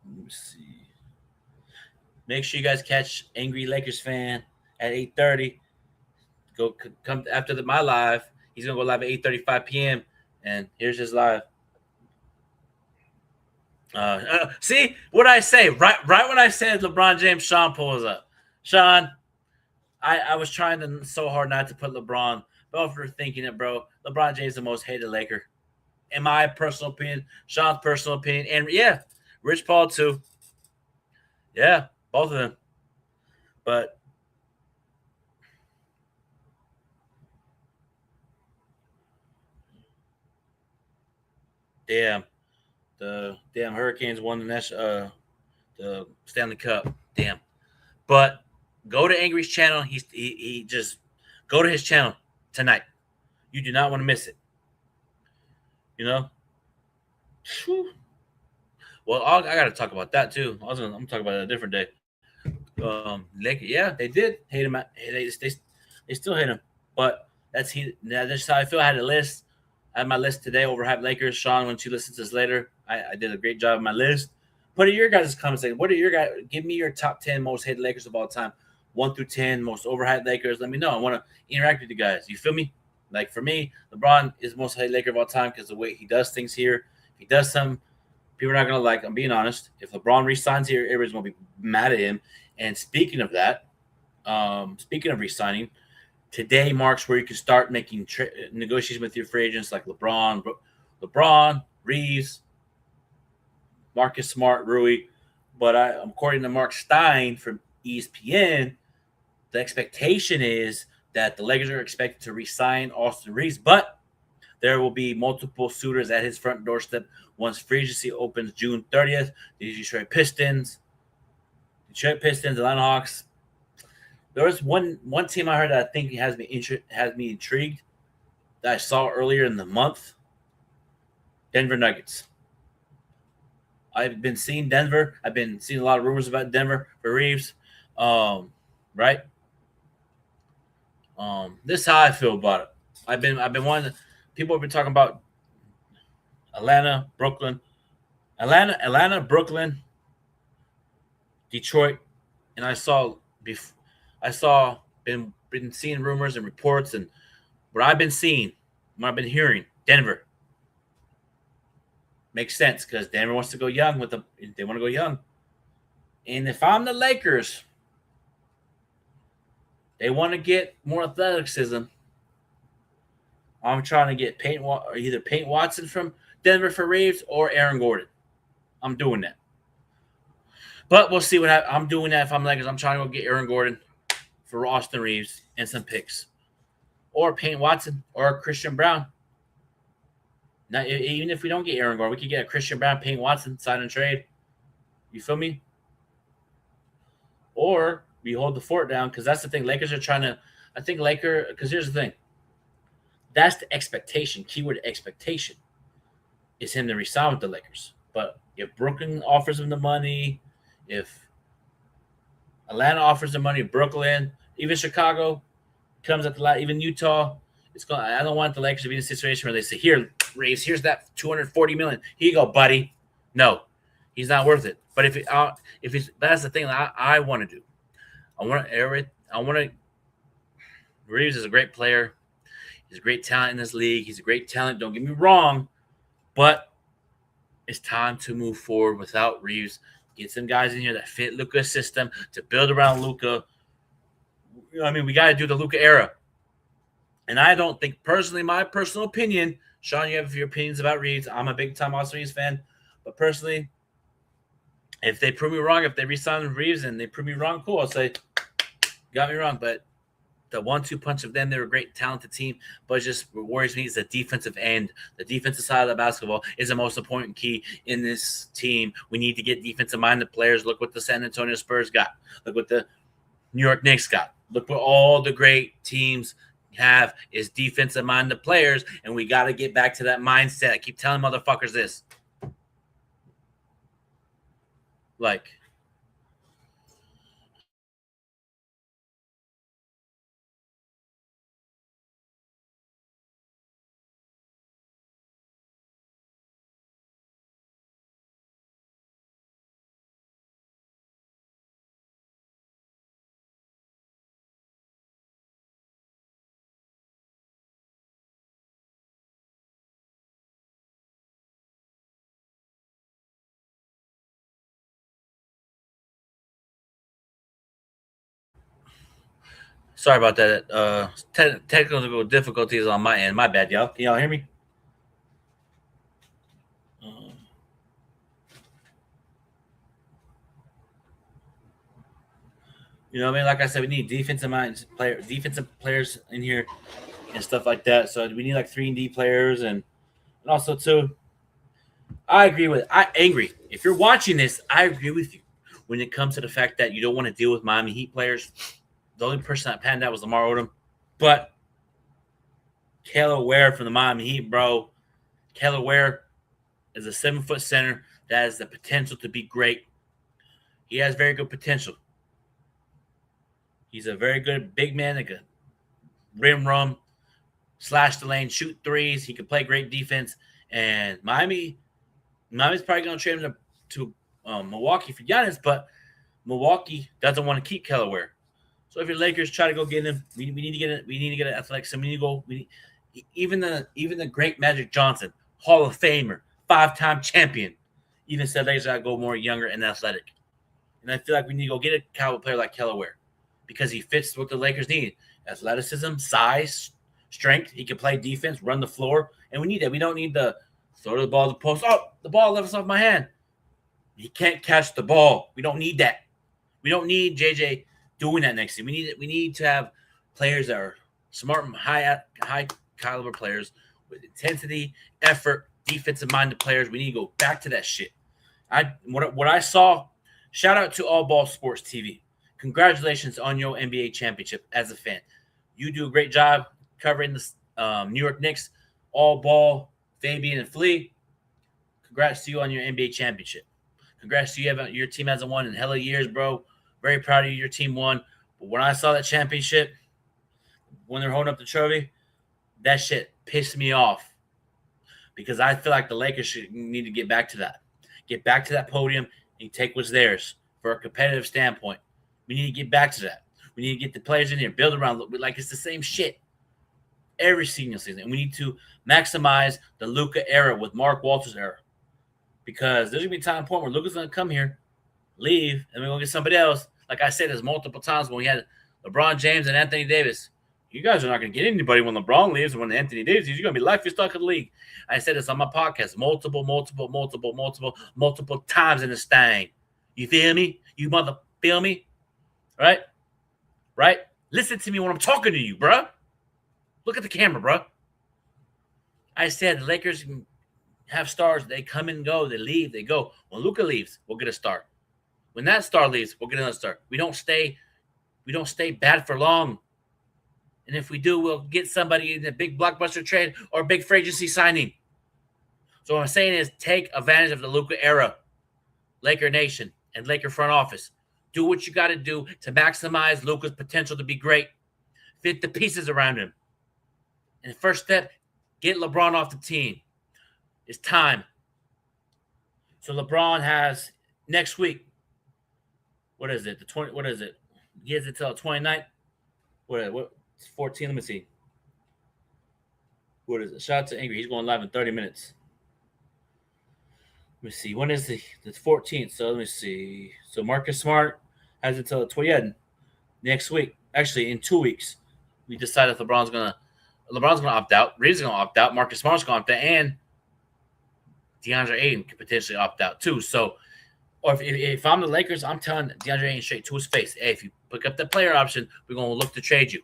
Let me see. Make sure you guys catch Angry Lakers Fan at 8:30. Go come after my live. He's gonna go live at 8:35 p.m. And here's his live. See what I say? Right when I said LeBron James, Sean pulls up. Sean, I was trying so hard not to put LeBron, but after thinking it, bro, LeBron James is the most hated Laker. In my personal opinion, Sean's personal opinion, and yeah, Rich Paul too. Yeah, both of them. But damn, the damn Hurricanes won the Stanley Cup. Damn. But go to Angry's channel. He just go to his channel tonight. You do not want to miss it. You know. Whew. Well, I got to talk about that too. I'm gonna talk about it a different day. Yeah, they did hate him. They still hate him, but that's how I feel. I had a list. I had my list today. Overhyped Lakers. Sean, once you listen to this later, I did a great job of my list. Put in your guys' comments. What are your guys? Give me your top 10 most hated Lakers of all time. 1 through 10 most overhyped Lakers. Let me know. I want to interact with you guys. You feel me? Like for me, LeBron is most hated Laker of all time because the way he does things here. If he does some, people are not gonna like. I'm being honest. If LeBron resigns here, everybody's gonna be mad at him. And speaking of that, speaking of resigning, today marks where you can start making negotiations with your free agents like LeBron, Reeves, Marcus Smart, Rui. But according to Mark Stein from ESPN, the expectation is that the Lakers are expected to re-sign Austin Reeves, but there will be multiple suitors at his front doorstep once free agency opens June 30th. The Detroit Pistons, Atlanta Hawks. There was one team I heard that I think has me intrigued that I saw earlier in the month. Denver Nuggets. I've been seeing Denver. I've been seeing a lot of rumors about Denver for Reeves. Right? This is how I feel about it. I've been wanting. People have been talking about Atlanta, Brooklyn, Detroit, and been seeing rumors and reports, and what I've been seeing, what I've been hearing, Denver makes sense because Denver wants to go young they want to go young, and if I'm the Lakers, they want to get more athleticism. I'm trying to get either Peyton Watson from Denver for Reeves or Aaron Gordon. I'm doing that. But we'll see what happens. I'm doing that if I'm Lakers. I'm trying to go get Aaron Gordon for Austin Reeves and some picks. Or Peyton Watson or Christian Brown. Now, even if we don't get Aaron Gordon, we could get a Christian Brown, Peyton Watson, sign and trade. You feel me? Or we hold the fort down because that's the thing. Lakers are trying to. I think because here's the thing. That's the expectation. Keyword expectation is him to resign with the Lakers. But if Brooklyn offers him the money, if Atlanta offers the money, Brooklyn, even Chicago comes at the last, even Utah, it's going. I don't want the Lakers to be in a situation where they say, "Here, Reeves, here's that 240 million. Here you go, buddy." No, he's not worth it. But if it's that's the thing that I want to do. I want to. Reeves is a great player. He's a great talent in this league. He's a great talent. Don't get me wrong, but it's time to move forward without Reeves. Get some guys in here that fit Luka's system to build around Luka. I mean, we got to do the Luka era. And I don't think, personally, my personal opinion, Sean, you have your opinions about Reeves. I'm a big-time Austin Reeves fan. But personally, if they prove me wrong, if they re-sign Reeves and they prove me wrong, cool. I'll say, got me wrong. But the 1-2 punch of them, they're a great, talented team. But it just worries me is the defensive end. The defensive side of the basketball is the most important key in this team. We need to get defensive-minded players. Look what the San Antonio Spurs got. Look what the New York Knicks got. Look what all the great teams have is defensive-minded players, and we got to get back to that mindset. I keep telling motherfuckers this. Like, sorry about that. Technical difficulties on my end. My bad, y'all. Can y'all hear me? You know what I mean? Like I said, we need defensive players in here and stuff like that. So we need like 3-and-D players and also too. I agree with I angry. If you're watching this, I agree with you when it comes to the fact that you don't want to deal with Miami Heat players. The only person that panned out was Lamar Odom, but Kelly Ware from the Miami Heat, bro. Kelly Ware is a 7-foot center that has the potential to be great. He has very good potential. He's a very good big man that can rim run, slash the lane, shoot threes. He can play great defense. And Miami's probably going to trade him to Milwaukee for Giannis, but Milwaukee doesn't want to keep Kelly Ware. So if your Lakers try to go get him, we need to get it. We need to get an athletic. So we need to go. Even the great Magic Johnson, Hall of Famer, 5-time champion, even said Lakers got to go more younger and athletic. And I feel like we need to go get a Cowboy player like Kelly Ware because he fits what the Lakers need: athleticism, size, strength. He can play defense, run the floor, and we need that. We don't need the throw the ball to the post. Oh, the ball left off my hand. He can't catch the ball. We don't need that. We don't need JJ doing that next year. We need to have players that are smart and high caliber players with intensity, effort, defensive minded players. We need to go back to that shit. What I saw. Shout out to All Ball Sports TV. Congratulations on your NBA championship as a fan. You do a great job covering the New York Knicks, All Ball, Fabian, and Flea. Congrats to you on your NBA championship. Congrats to you. Your team hasn't won in hella years, bro. Very proud of you. Your team won. But when I saw that championship, when they're holding up the trophy, that shit pissed me off because I feel like the Lakers need to get back to that. Get back to that podium and take what's theirs for a competitive standpoint. We need to get back to that. We need to get the players in here, build around like it's the same shit every single season. And we need to maximize the Luka era with Mark Walters era because there's going to be a time point where Luka's going to come here, leave, and we're going to get somebody else. Like I said, there's multiple times when we had LeBron James and Anthony Davis. You guys are not going to get anybody when LeBron leaves or when Anthony Davis leaves. You're going to be life you're stuck in the league. I said this on my podcast multiple times in this thing. You feel me? You mother feel me? Right? Right? Listen to me when I'm talking to you, bro. Look at the camera, bro. I said the Lakers have stars. They come and go. They leave. They go. When Luka leaves, we'll get a star. When that star leaves, we'll get another star. We don't stay We don't stay bad for long. And if we do, we'll get somebody in a big blockbuster trade or a big free agency signing. So what I'm saying is take advantage of the Luka era, Laker Nation and Laker front office. Do what you got to do to maximize Luka's potential to be great. Fit the pieces around him. And the first step, get LeBron off the team. It's time. So LeBron has next week. What is it? What is it? He has until 29th. What? It's 14. Let me see. What is it? Shout out to Angry. He's going live in 30 minutes. Let me see. When is the 14th? So let me see. So Marcus Smart has until next week. Actually, in 2 weeks, we decide if LeBron's gonna opt out. Reed's gonna opt out. Marcus Smart's gonna opt out, and DeAndre Ayton could potentially opt out too. So, or if I'm the Lakers, I'm telling DeAndre Ayton straight to his face, hey, if you pick up the player option, we're gonna look to trade you.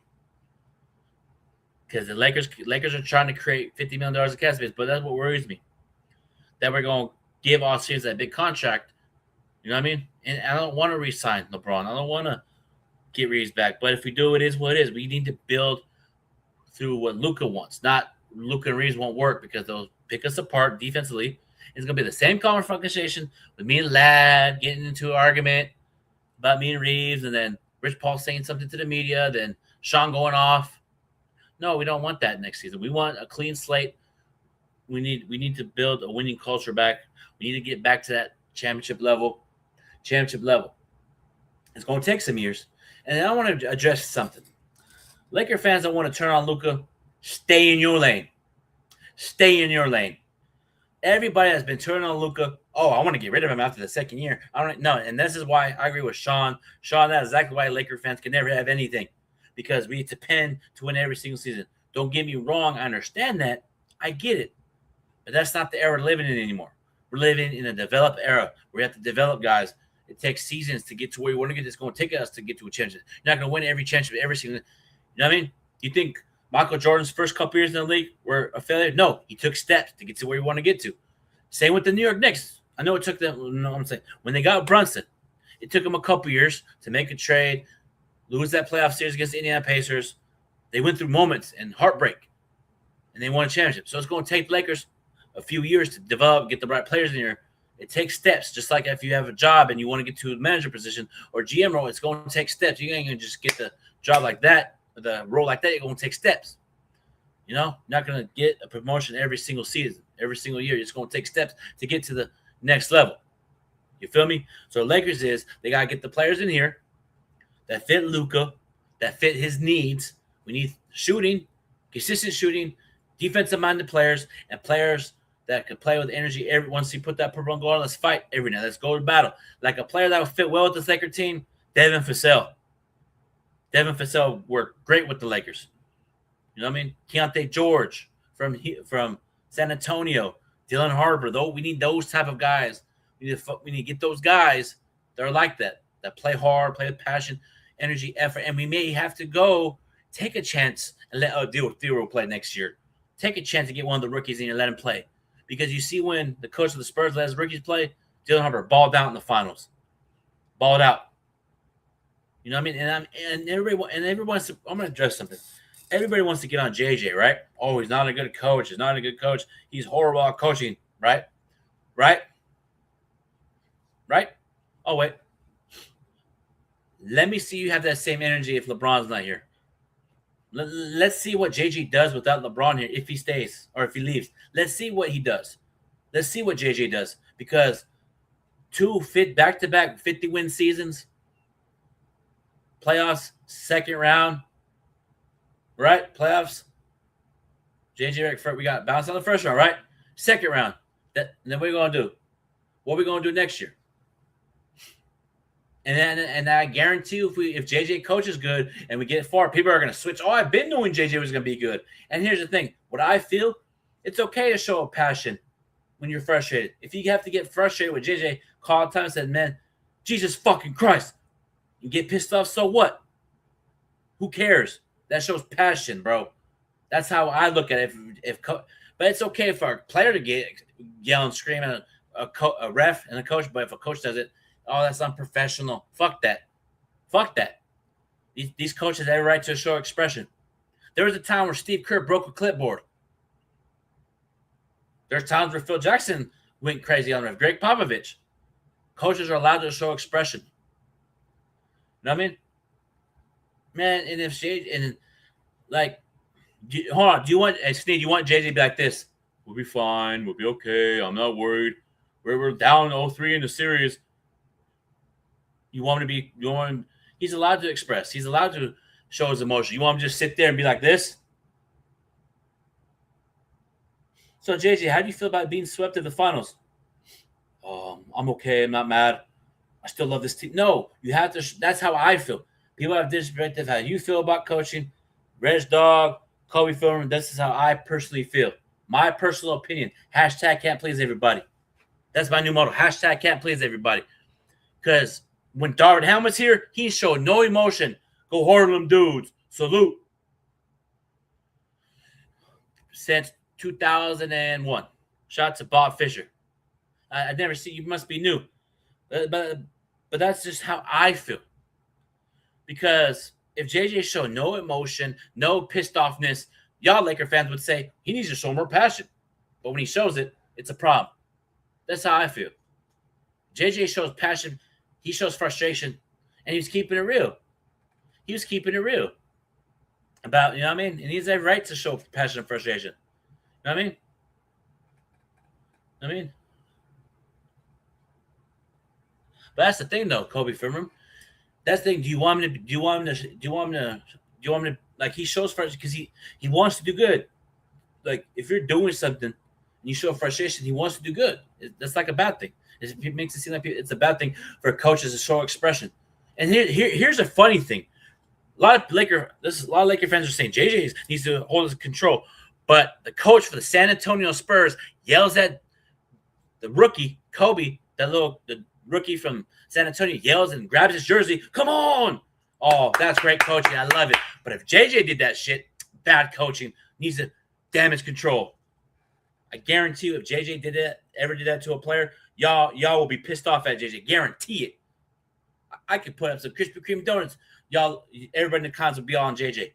Because the Lakers are trying to create $50 million of cap space, but that's what worries me. That we're gonna give Austin that big contract. You know what I mean? And I don't want to re-sign LeBron. I don't want to get Reeves back. But if we do, it is what it is. We need to build through what Luka wants. Not Luka and Reeves won't work because they'll pick us apart defensively. It's going to be the same conversation with me and Ladd getting into an argument about me and Reeves, and then Rich Paul saying something to the media, then Sean going off. No, we don't want that next season. We want a clean slate. We need to build a winning culture back. We need to get back to that championship level. It's going to take some years. And I want to address something. Laker fans don't want to turn on Luka. Stay in your lane. Everybody has been turning on Luka. Oh, I want to get rid of him after the second year. No, and this is why I agree with Sean. Sean, that's exactly why Laker fans can never have anything. Because we depend to win every single season. Don't get me wrong. I understand that. I get it. But that's not the era we're living in anymore. We're living in a developed era where we have to develop guys. It takes seasons to get to where you want to get. It's going to take us to get to a championship. You're not going to win every championship every single. You know what I mean? You think Michael Jordan's first couple years in the league were a failure? No, he took steps to get to where you want to get to. Same with the New York Knicks. I know it took them. No, I'm saying when they got Brunson, it took them a couple years to make a trade, lose that playoff series against the Indiana Pacers. They went through moments and heartbreak, and they won a championship. So it's going to take Lakers a few years to develop, get the right players in here. It takes steps, just like if you have a job and you want to get to a manager position or GM role, it's going to take steps. You ain't going to just get the job like that, the role like that. You're going to take steps. You know, you're not going to get a promotion every single season, every single year. It's going to take steps to get to the next level. You feel me? So Lakers they got to get the players in here that fit Luka, that fit his needs. We need shooting, consistent shooting, defensive-minded players, and players that could play with energy. Once you put that purple and gold on, let's fight every night. Let's go to battle. Like a player that would fit well with this Laker team, Devin Vassell. Devin Vassell worked great with the Lakers. You know what I mean? Keontae George from San Antonio, Dylan Harper. Though we need those type of guys. We need to get those guys that are like that play hard, play with passion, energy, effort. And we may have to go take a chance and let Theo play next year. Take a chance to get one of the rookies in and let him play. Because you see when the coach of the Spurs let his rookies play, Dylan Harper balled out in the finals. Balled out. You know what I mean? And everybody wants to, I'm going to address something. Everybody wants to get on JJ, right? Oh, he's not a good coach. He's not a good coach. He's horrible at coaching, right? Right? Oh, wait. Let me see you have that same energy if LeBron's not here. Let's see what JJ does without LeBron here, if he stays or if he leaves. Let's see what he does. Let's see what JJ does. Because back-to-back 50-win seasons, playoffs, second round, right? Playoffs. JJ, we got bounced on the first round, right? Second round. Then what are we going to do? What are we going to do next year? And I guarantee you, if JJ coaches good and we get far, people are going to switch. Oh, I've been knowing JJ was going to be good. And here's the thing. What I feel, it's okay to show a passion when you're frustrated. If you have to get frustrated with JJ, call time and said, man, Jesus fucking Christ. You get pissed off, so what? Who cares? That shows passion, bro. That's how I look at it. But it's okay for a player to yell and scream at a ref and a coach, but if a coach does it, oh, that's unprofessional. Fuck that. These coaches have every right to show expression. There was a time where Steve Kerr broke a clipboard. There's times where Phil Jackson went crazy on ref. Greg Popovich. Coaches are allowed to show expression. You know what I mean? Man, and if Jay and like, hold on, do you want Sneed? You want JJ to be like this? We'll be fine. We'll be okay. I'm not worried. We're down 0-3 in the series. You want him to be? You want him? He's allowed to express. He's allowed to show his emotion. You want him to just sit there and be like this? So JJ, how do you feel about being swept in the finals? I'm okay. I'm not mad. I still love this team. No, you have to. That's how I feel. People have this perspective. How you feel about coaching? Reg Dog, Kobe Filmer. This is how I personally feel. My personal opinion. Hashtag can't please everybody. That's my new motto. Hashtag can't please everybody. Because when Darvin Ham was here, he showed no emotion. Go hard on them dudes. Salute. Since 2001. Shout out to Bob Fisher. I've never seen you. Must be new. But that's just how I feel. Because if JJ showed no emotion, no pissed offness, y'all Laker fans would say he needs to show more passion. But when he shows it, it's a problem. That's how I feel. JJ shows passion. He shows frustration. And he was keeping it real. He was keeping it real. About, you know what I mean? And he's a right to show passion and frustration. You know what I mean? But that's the thing, though, Kobe Firmer. That's the thing. Do you want him to like he shows frustration because he wants to do good. Like if you're doing something and you show frustration, he wants to do good. That's like a bad thing. It makes it seem like it's a bad thing for coaches to show expression. And here's a funny thing. A lot of Laker fans are saying JJ needs to hold his control, but the coach for the San Antonio Spurs yells at the rookie Kobe, the rookie from San Antonio, yells and grabs his jersey. Come on! Oh, that's great coaching. I love it. But if JJ did that shit, bad coaching, needs to damage control. I guarantee you, if JJ ever did that to a player, y'all will be pissed off at JJ. Guarantee it. I could put up some Krispy Kreme donuts. Y'all, everybody in the comments would be all on JJ.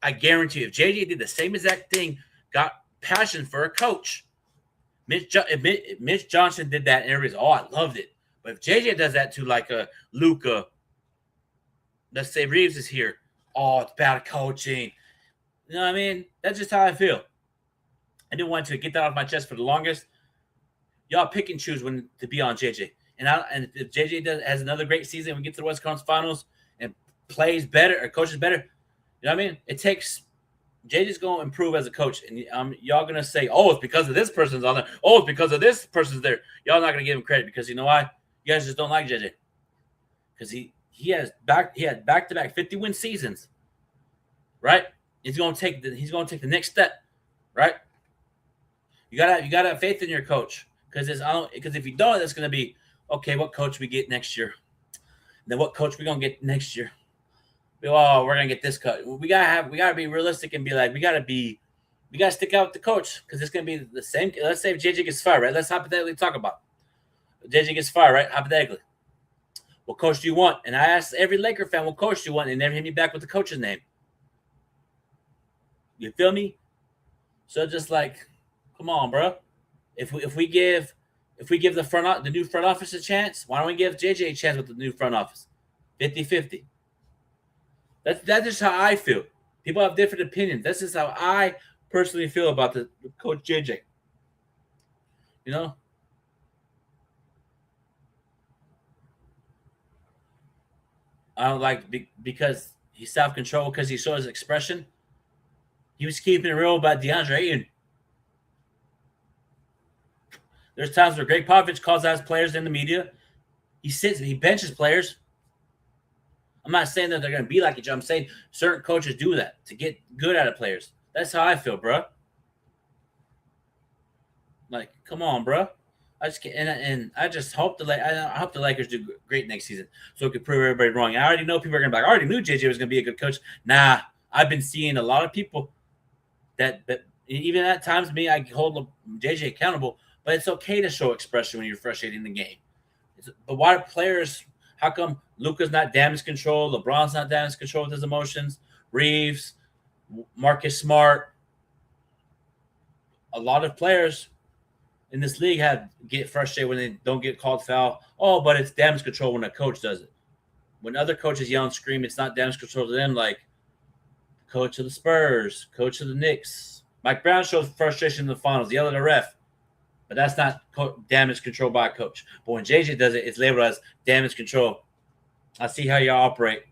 I guarantee you, if JJ did the same exact thing, got passion for a coach. If Mitch Johnson did that, and everybody's, I loved it. But if JJ does that to like a Luka, let's say Reeves is here, it's bad coaching. You know what I mean? That's just how I feel. I didn't want to get that off my chest for the longest. Y'all pick and choose when to be on JJ. And if JJ has another great season, we get to the West Conference Finals and plays better or coaches better, you know what I mean? It takes JJ's going to improve as a coach, and y'all going to say, it's because of this person's on there. Oh, it's because of this person's there. Y'all not going to give him credit because you know why? You guys just don't like JJ because he had back-to-back 50-win seasons, right? He's going to take the next step, right? You gotta have faith in your coach because if you don't, that's going to be okay. What coach we get next year? Then what coach we gonna get next year? We're gonna get this coach. We gotta be realistic and be like, we gotta stick out with the coach because it's gonna be the same. Let's say if JJ gets fired, right? Let's hypothetically talk about JJ gets fired, right? Hypothetically, what coach do you want? And I asked every Laker fan, what coach do you want? And they never hit me back with the coach's name. You feel me? So just like, come on, bro. If we give the new front office a chance, why don't we give JJ a chance with the new front office? 50-50. That's just how I feel. People have different opinions. That's just how I personally feel about the coach JJ. You know? I don't like because he's self-control because he shows his expression. He was keeping it real about DeAndre Ayton. There's times where Greg Popovich calls out his players in the media. He benches players. I'm not saying that they're going to be like each other. I'm saying certain coaches do that to get good out of players. That's how I feel, bro. Like, come on, bro. I just can't, and I just hope I hope the Lakers do great next season so it can prove everybody wrong. I already know people are going to be like, I already knew JJ was going to be a good coach. Nah, I've been seeing a lot of people that even at times I hold JJ accountable. But it's okay to show expression when you're frustrated in the game. But why do players How come Luka's not damage control? LeBron's not damage control with his emotions. Reeves, Marcus Smart, a lot of players in this league get frustrated when they don't get called foul. Oh, but it's damage control when a coach does it. When other coaches yell and scream, it's not damage control to them. Like coach of the Spurs, coach of the Knicks. Mike Brown shows frustration in the finals, yell at the ref. But that's not damage control by a coach. But when JJ does it, it's labeled as damage control. I see how y'all operate.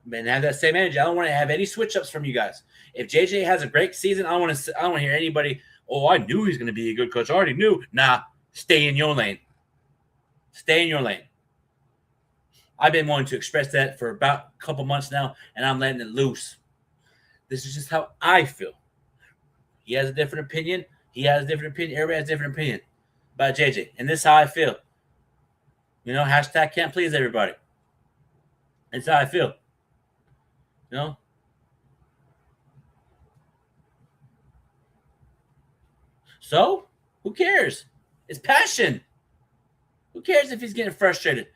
Man, have that same energy. I don't want to have any switch ups from you guys. If JJ has a great season, I don't want to hear anybody. Oh, I knew he's going to be a good coach. I already knew. Nah, stay in your lane. Stay in your lane. I've been wanting to express that for about a couple months now, and I'm letting it loose. This is just how I feel. He has a different opinion. He has a different opinion. Everybody has a different opinion about JJ. And this is how I feel. You know, hashtag can't please everybody. That's how I feel. You know? So, who cares? It's passion. Who cares if he's getting frustrated?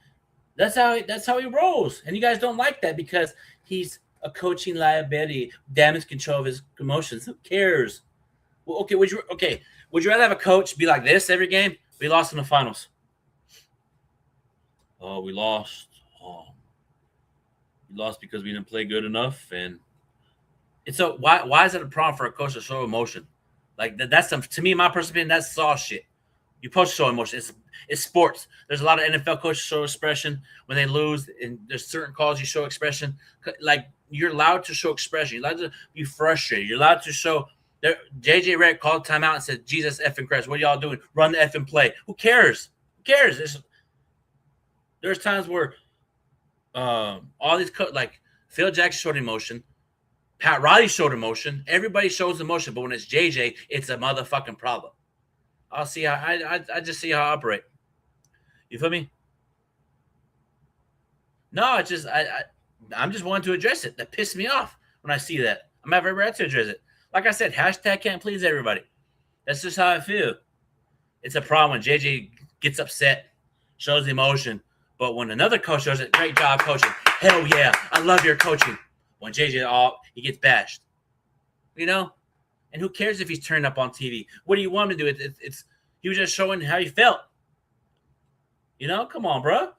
That's how he rolls. And you guys don't like that because he's a coaching liability, damage control of his emotions. Who cares? Well, okay, would you rather have a coach be like this every game? We lost in the finals. Oh, we lost. Oh, we lost because we didn't play good enough. And so why is it a problem for a coach to show emotion? Like that's to me, my personal opinion, that's soft shit. You're supposed to show emotion. It's sports. There's a lot of NFL coaches show expression when they lose, and there's certain calls you show expression. Like you're allowed to show expression. You're allowed to be frustrated. You're allowed to show. JJ Redick called timeout and said, "Jesus effing Christ, what are y'all doing? Run the effing play." Who cares? Who cares? There's times where all these like Phil Jackson showed emotion, Pat Riley showed emotion. Everybody shows emotion, but when it's JJ, it's a motherfucking problem. I'll see how I just see how I operate. You feel me? No, it's just I'm just wanting to address it. That pissed me off when I see that. I'm having every right to address it. Like I said, hashtag can't please everybody. That's just how I feel. It's a problem when JJ gets upset, shows emotion, but when another coach shows it, great job coaching. Hell yeah, I love your coaching. When JJ he gets bashed, you know. And who cares if he's turned up on TV? What do you want him to do? It's he was just showing how he felt. You know, come on, bro.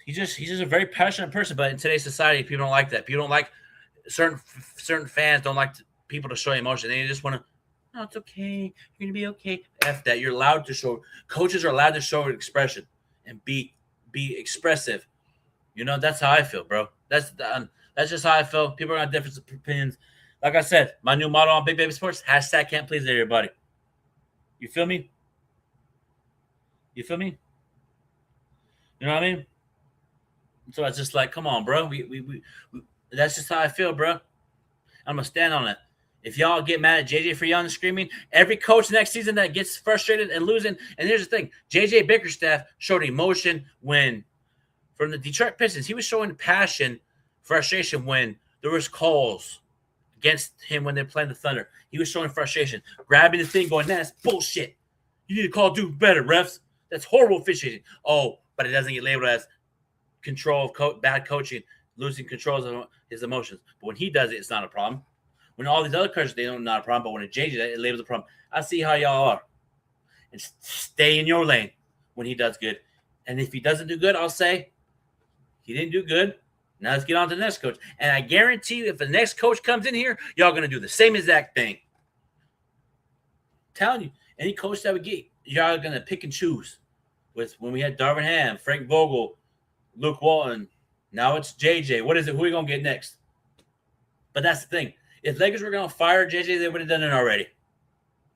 He's just a very passionate person, but in today's society, people don't like that. People don't like certain fans don't like people to show emotion. They just want to. No, it's okay. You're gonna be okay. F that. You're allowed to show. Coaches are allowed to show expression and be expressive. You know, that's how I feel, bro. That's just how I feel. People are on different opinions. Like I said, my new motto on Big Baby Sports, hashtag can't please everybody. You feel me? You feel me? You know what I mean? So it's just like, come on, bro. We that's just how I feel, bro. I'm gonna stand on it. If y'all get mad at JJ for yelling and screaming, every coach next season that gets frustrated and losing, and here's the thing, JJ Bickerstaff showed emotion when from the Detroit Pistons, he was showing passion, frustration when there was calls against him when they're playing the Thunder. He was showing frustration, grabbing the thing, going, "That's bullshit. You need to call dude better, refs. That's horrible officiating." Oh, but it doesn't get labeled as control of bad coaching, losing control of his emotions. But when he does it, it's not a problem. When all these other coaches, they don't not a problem. But when it changes, it labels a problem. I see how y'all are. And stay in your lane when he does good. And if he doesn't do good, I'll say he didn't do good. Now let's get on to the next coach. And I guarantee you, if the next coach comes in here, y'all going to do the same exact thing. I'm telling you, any coach that we get, y'all are going to pick and choose. With when we had Darvin Ham, Frank Vogel, Luke Walton, now it's JJ. What is it? Who are we going to get next? But that's the thing. If Lakers were going to fire JJ, they would have done it already.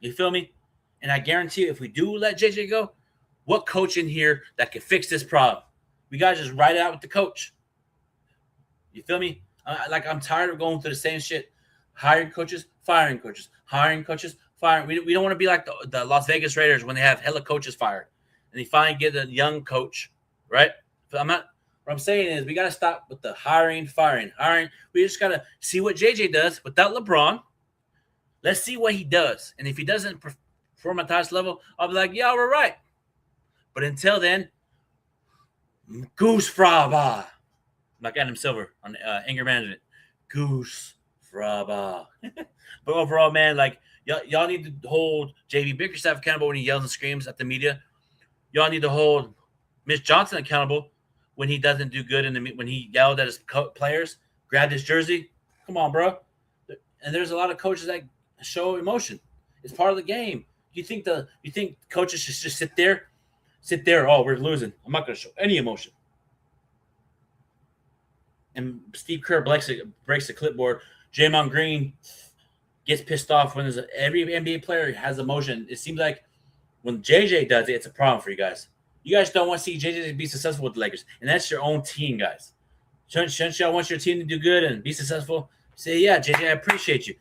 You feel me? And I guarantee you, if we do let JJ go, what coach in here that can fix this problem? We got to just write it out with the coach. You feel me? I'm tired of going through the same shit. Hiring coaches, firing coaches. Hiring coaches, firing. We don't want to be like the Las Vegas Raiders when they have hella coaches fired. And they finally get a young coach, right? But what I'm saying is we got to stop with the hiring. We just got to see what JJ does without LeBron. Let's see what he does. And if he doesn't perform at the highest level, I'll be like, yeah, we're right. But until then, Goose Fraba. Like Adam Silver on Anger Management. Goose Fraba. But overall, man, like y'all need to hold JB Bickerstaff accountable when he yells and screams at the media. Y'all need to hold Mitch Johnson accountable when he doesn't do good when he yelled at his players, grabbed his jersey. Come on, bro. And there's a lot of coaches that show emotion. It's part of the game. You think coaches should just sit there? Oh, we're losing. I'm not going to show any emotion. And Steve Kerr breaks the clipboard. Draymond Green gets pissed off when every NBA player has emotion. It seems like when JJ does it, it's a problem for you guys. You guys don't want to see JJ be successful with the Lakers, and that's your own team, guys. Shouldn't y'all want your team to do good and be successful? Say, yeah, JJ, I appreciate you.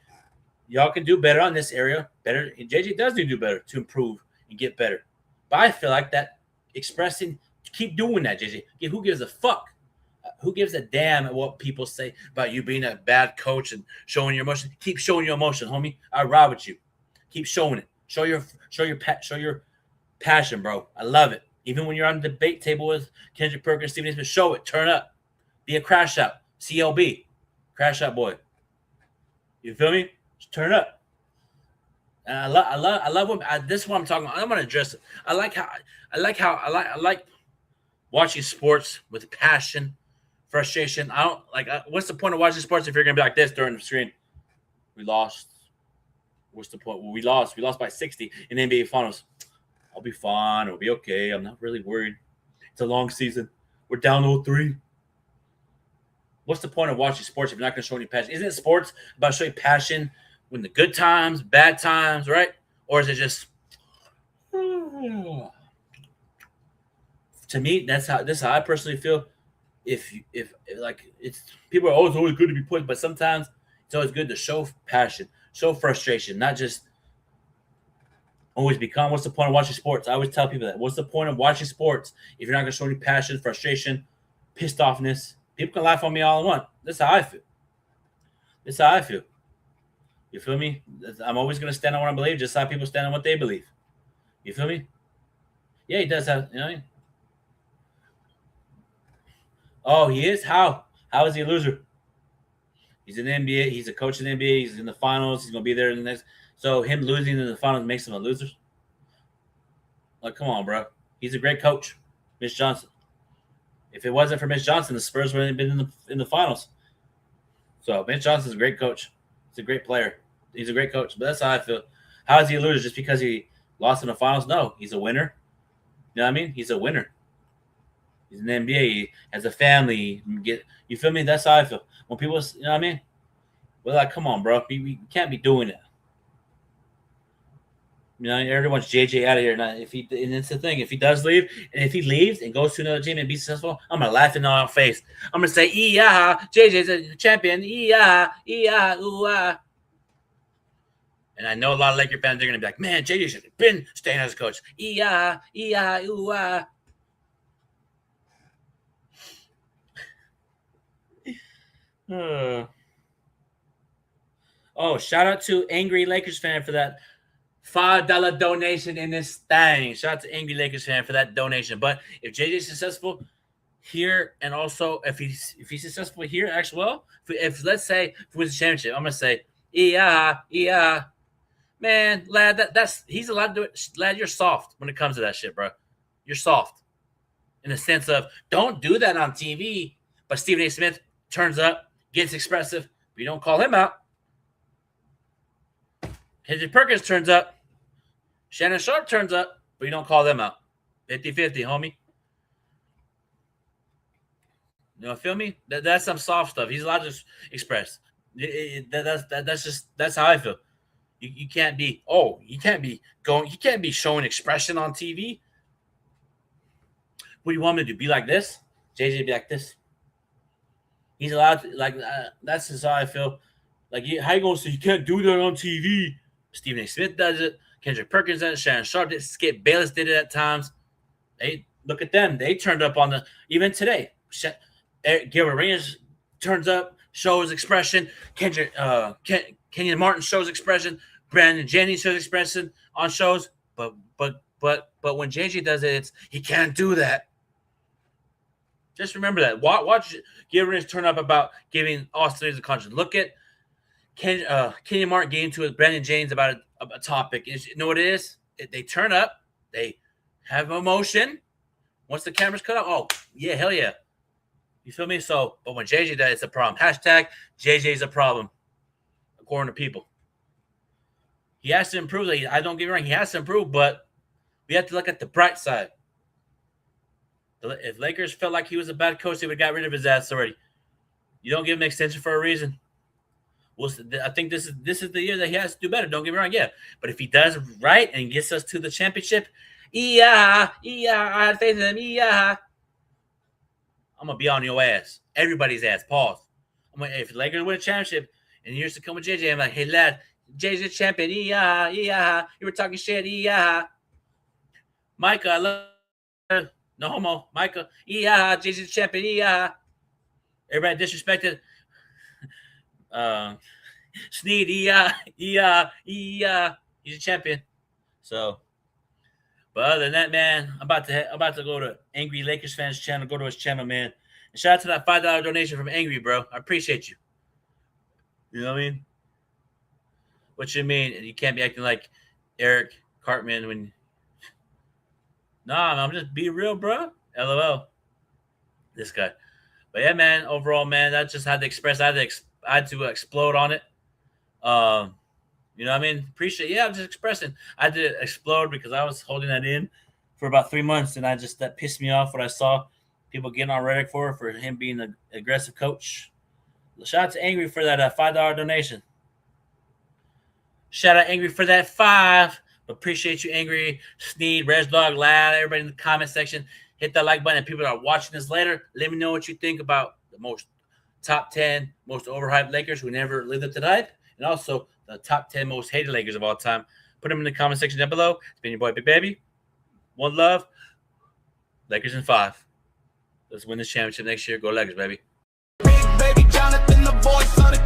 Y'all can do better on this area. Better. And JJ does do better to improve and get better. But I feel like that expressing, keep doing that, JJ. Who gives a fuck? Who gives a damn at what people say about you being a bad coach and showing your emotion? Keep showing your emotion, homie. I ride with you. Keep showing it. Show your passion, bro. I love it. Even when you're on the debate table with Kendrick Perkins, Stephen A. Smith, show it. Turn up. Be a crash out. CLB. Crash out boy. You feel me? Just turn up. And I love what this is what I'm talking about. I'm gonna address it. I like watching sports with passion, frustration. I don't like. What's the point of watching sports if you're gonna be like this during the screen? We lost. What's the point? Well, we lost. We lost by 60 in NBA Finals. I'll be fine. It'll be okay. I'm not really worried. It's a long season. We're down 0-3. What's the point of watching sports if you're not going to show any passion? Isn't sports about showing passion when the good times, bad times, right? Or is it just to me? This is how I personally feel. If like it's people are always good to be pushed, but sometimes it's always good to show passion, show frustration, not just always become. What's the point of watching sports? I always tell people that. What's the point of watching sports if you're not going to show any passion, frustration, pissed offness? People can laugh on me all I want. That's how I feel. You feel me? I'm always going to stand on what I believe, just how people stand on what they believe. You feel me? Yeah, he does have, you know what I mean? Oh, he is? How? How is he a loser? He's in the NBA. He's a coach in the NBA. He's in the finals. He's going to be there in the next. So him losing in the finals makes him a loser? Like, come on, bro. He's a great coach, Mitch Johnson. If it wasn't for Mitch Johnson, the Spurs wouldn't have been in the finals. So Mitch Johnson's a great coach. He's a great player. He's a great coach. But that's how I feel. How is he a loser? Just because he lost in the finals? No, he's a winner. You know what I mean? He's a winner. He's in the NBA. He has a family. You feel me? That's how I feel. When people, you know what I mean? We're like, come on, bro. We can't be doing that. You know, everyone wants JJ out of here. Now, and it's the thing. If he does leave, and if he leaves and goes to another team and be successful, I'm gonna laugh in our face. I'm gonna say, "Yeah, JJ's a champion." Yeah, ooh, ah. And I know a lot of Laker fans are gonna be like, "Man, JJ should have been staying as a coach." Yeah, ooh, ah. Oh, shout out to Angry Lakers fan for that $5 donation in this thing. Shout out to Angry Lakers fan for that donation. But if JJ's successful here, and also if he's successful here as well, if let's say if he wins the championship, I'm gonna say, yeah, man, lad, he's allowed to do it. Lad, you're soft when it comes to that shit, bro. You're soft in the sense of don't do that on TV. But Stephen A. Smith turns up, gets expressive, but you don't call him out. Kendrick Perkins turns up. Shannon Sharp turns up, but you don't call them out. 50-50, homie. You know, feel me? That's some soft stuff. He's allowed to express. That's how I feel. You can't be showing expression on TV. What do you want me to do? Be like this? JJ be like this. He's allowed to that's just how I feel. Like how you gonna say you can't do that on TV? Stephen A. Smith does it. Kendrick Perkins does it. Shannon Sharp did it. Skip Bayless did it at times. They look at them. They turned up on even today. Gilbert Arenas turns up, shows expression. Kenyon Martin shows expression. Brandon Jennings shows expression on shows. But But when JJ does it, he can't do that. Just remember that. Watch Givens turn up about giving Austin Aries a contract. Look at Kenny Martin getting to Brandon James about a topic. You know what it is? They turn up. They have emotion. Once the camera's cut off, oh, yeah, hell yeah. You feel me? So, but when JJ does, it's a problem. Hashtag JJ's a problem, according to people. He has to improve. I don't get me wrong. He has to improve, but we have to look at the bright side. If Lakers felt like he was a bad coach, they would have got rid of his ass already. You don't give him an extension for a reason. Well, I think this is the year that he has to do better. Don't get me wrong, yeah. But if he does right and gets us to the championship, I had faith in him. I'm gonna be on your ass, everybody's ass. Pause. If the Lakers win a championship and years to come with JJ, I'm like, hey lad, JJ's champion. You were talking shit. Micah, I love. No homo, Micah. JJ's champion. Everybody disrespected. Sneed. He's a champion. So, but other than that, man, I'm about to go to Angry Lakers fans channel. Go to his channel, man. And shout out to that $5 donation from Angry, bro. I appreciate you. You know what I mean? What you mean? You can't be acting like Eric Cartman when. Nah, I'm just be real, bro. LOL. This guy. But yeah, man. Overall, man, I just had to express. I had to explode on it. You know what I mean? Appreciate. Yeah, I'm just expressing. I had to explode because I was holding that in for about 3 months, and that pissed me off. What I saw people getting on Reddit for him being an aggressive coach. Shout out to Angry for that $5 donation. Shout out Angry for that $5. Appreciate you, Angry, Sneed, Res Dog, Lad, everybody in the comment section. Hit that like button. And people that are watching this later, let me know what you think about the top 10 most overhyped Lakers who never lived up to the hype, and also the top 10 most hated Lakers of all time. Put them in the comment section down below. It's been your boy, Big Baby. One love. Lakers in 5. Let's win this championship next year. Go Lakers, baby. Big baby Jonathan, the voice of the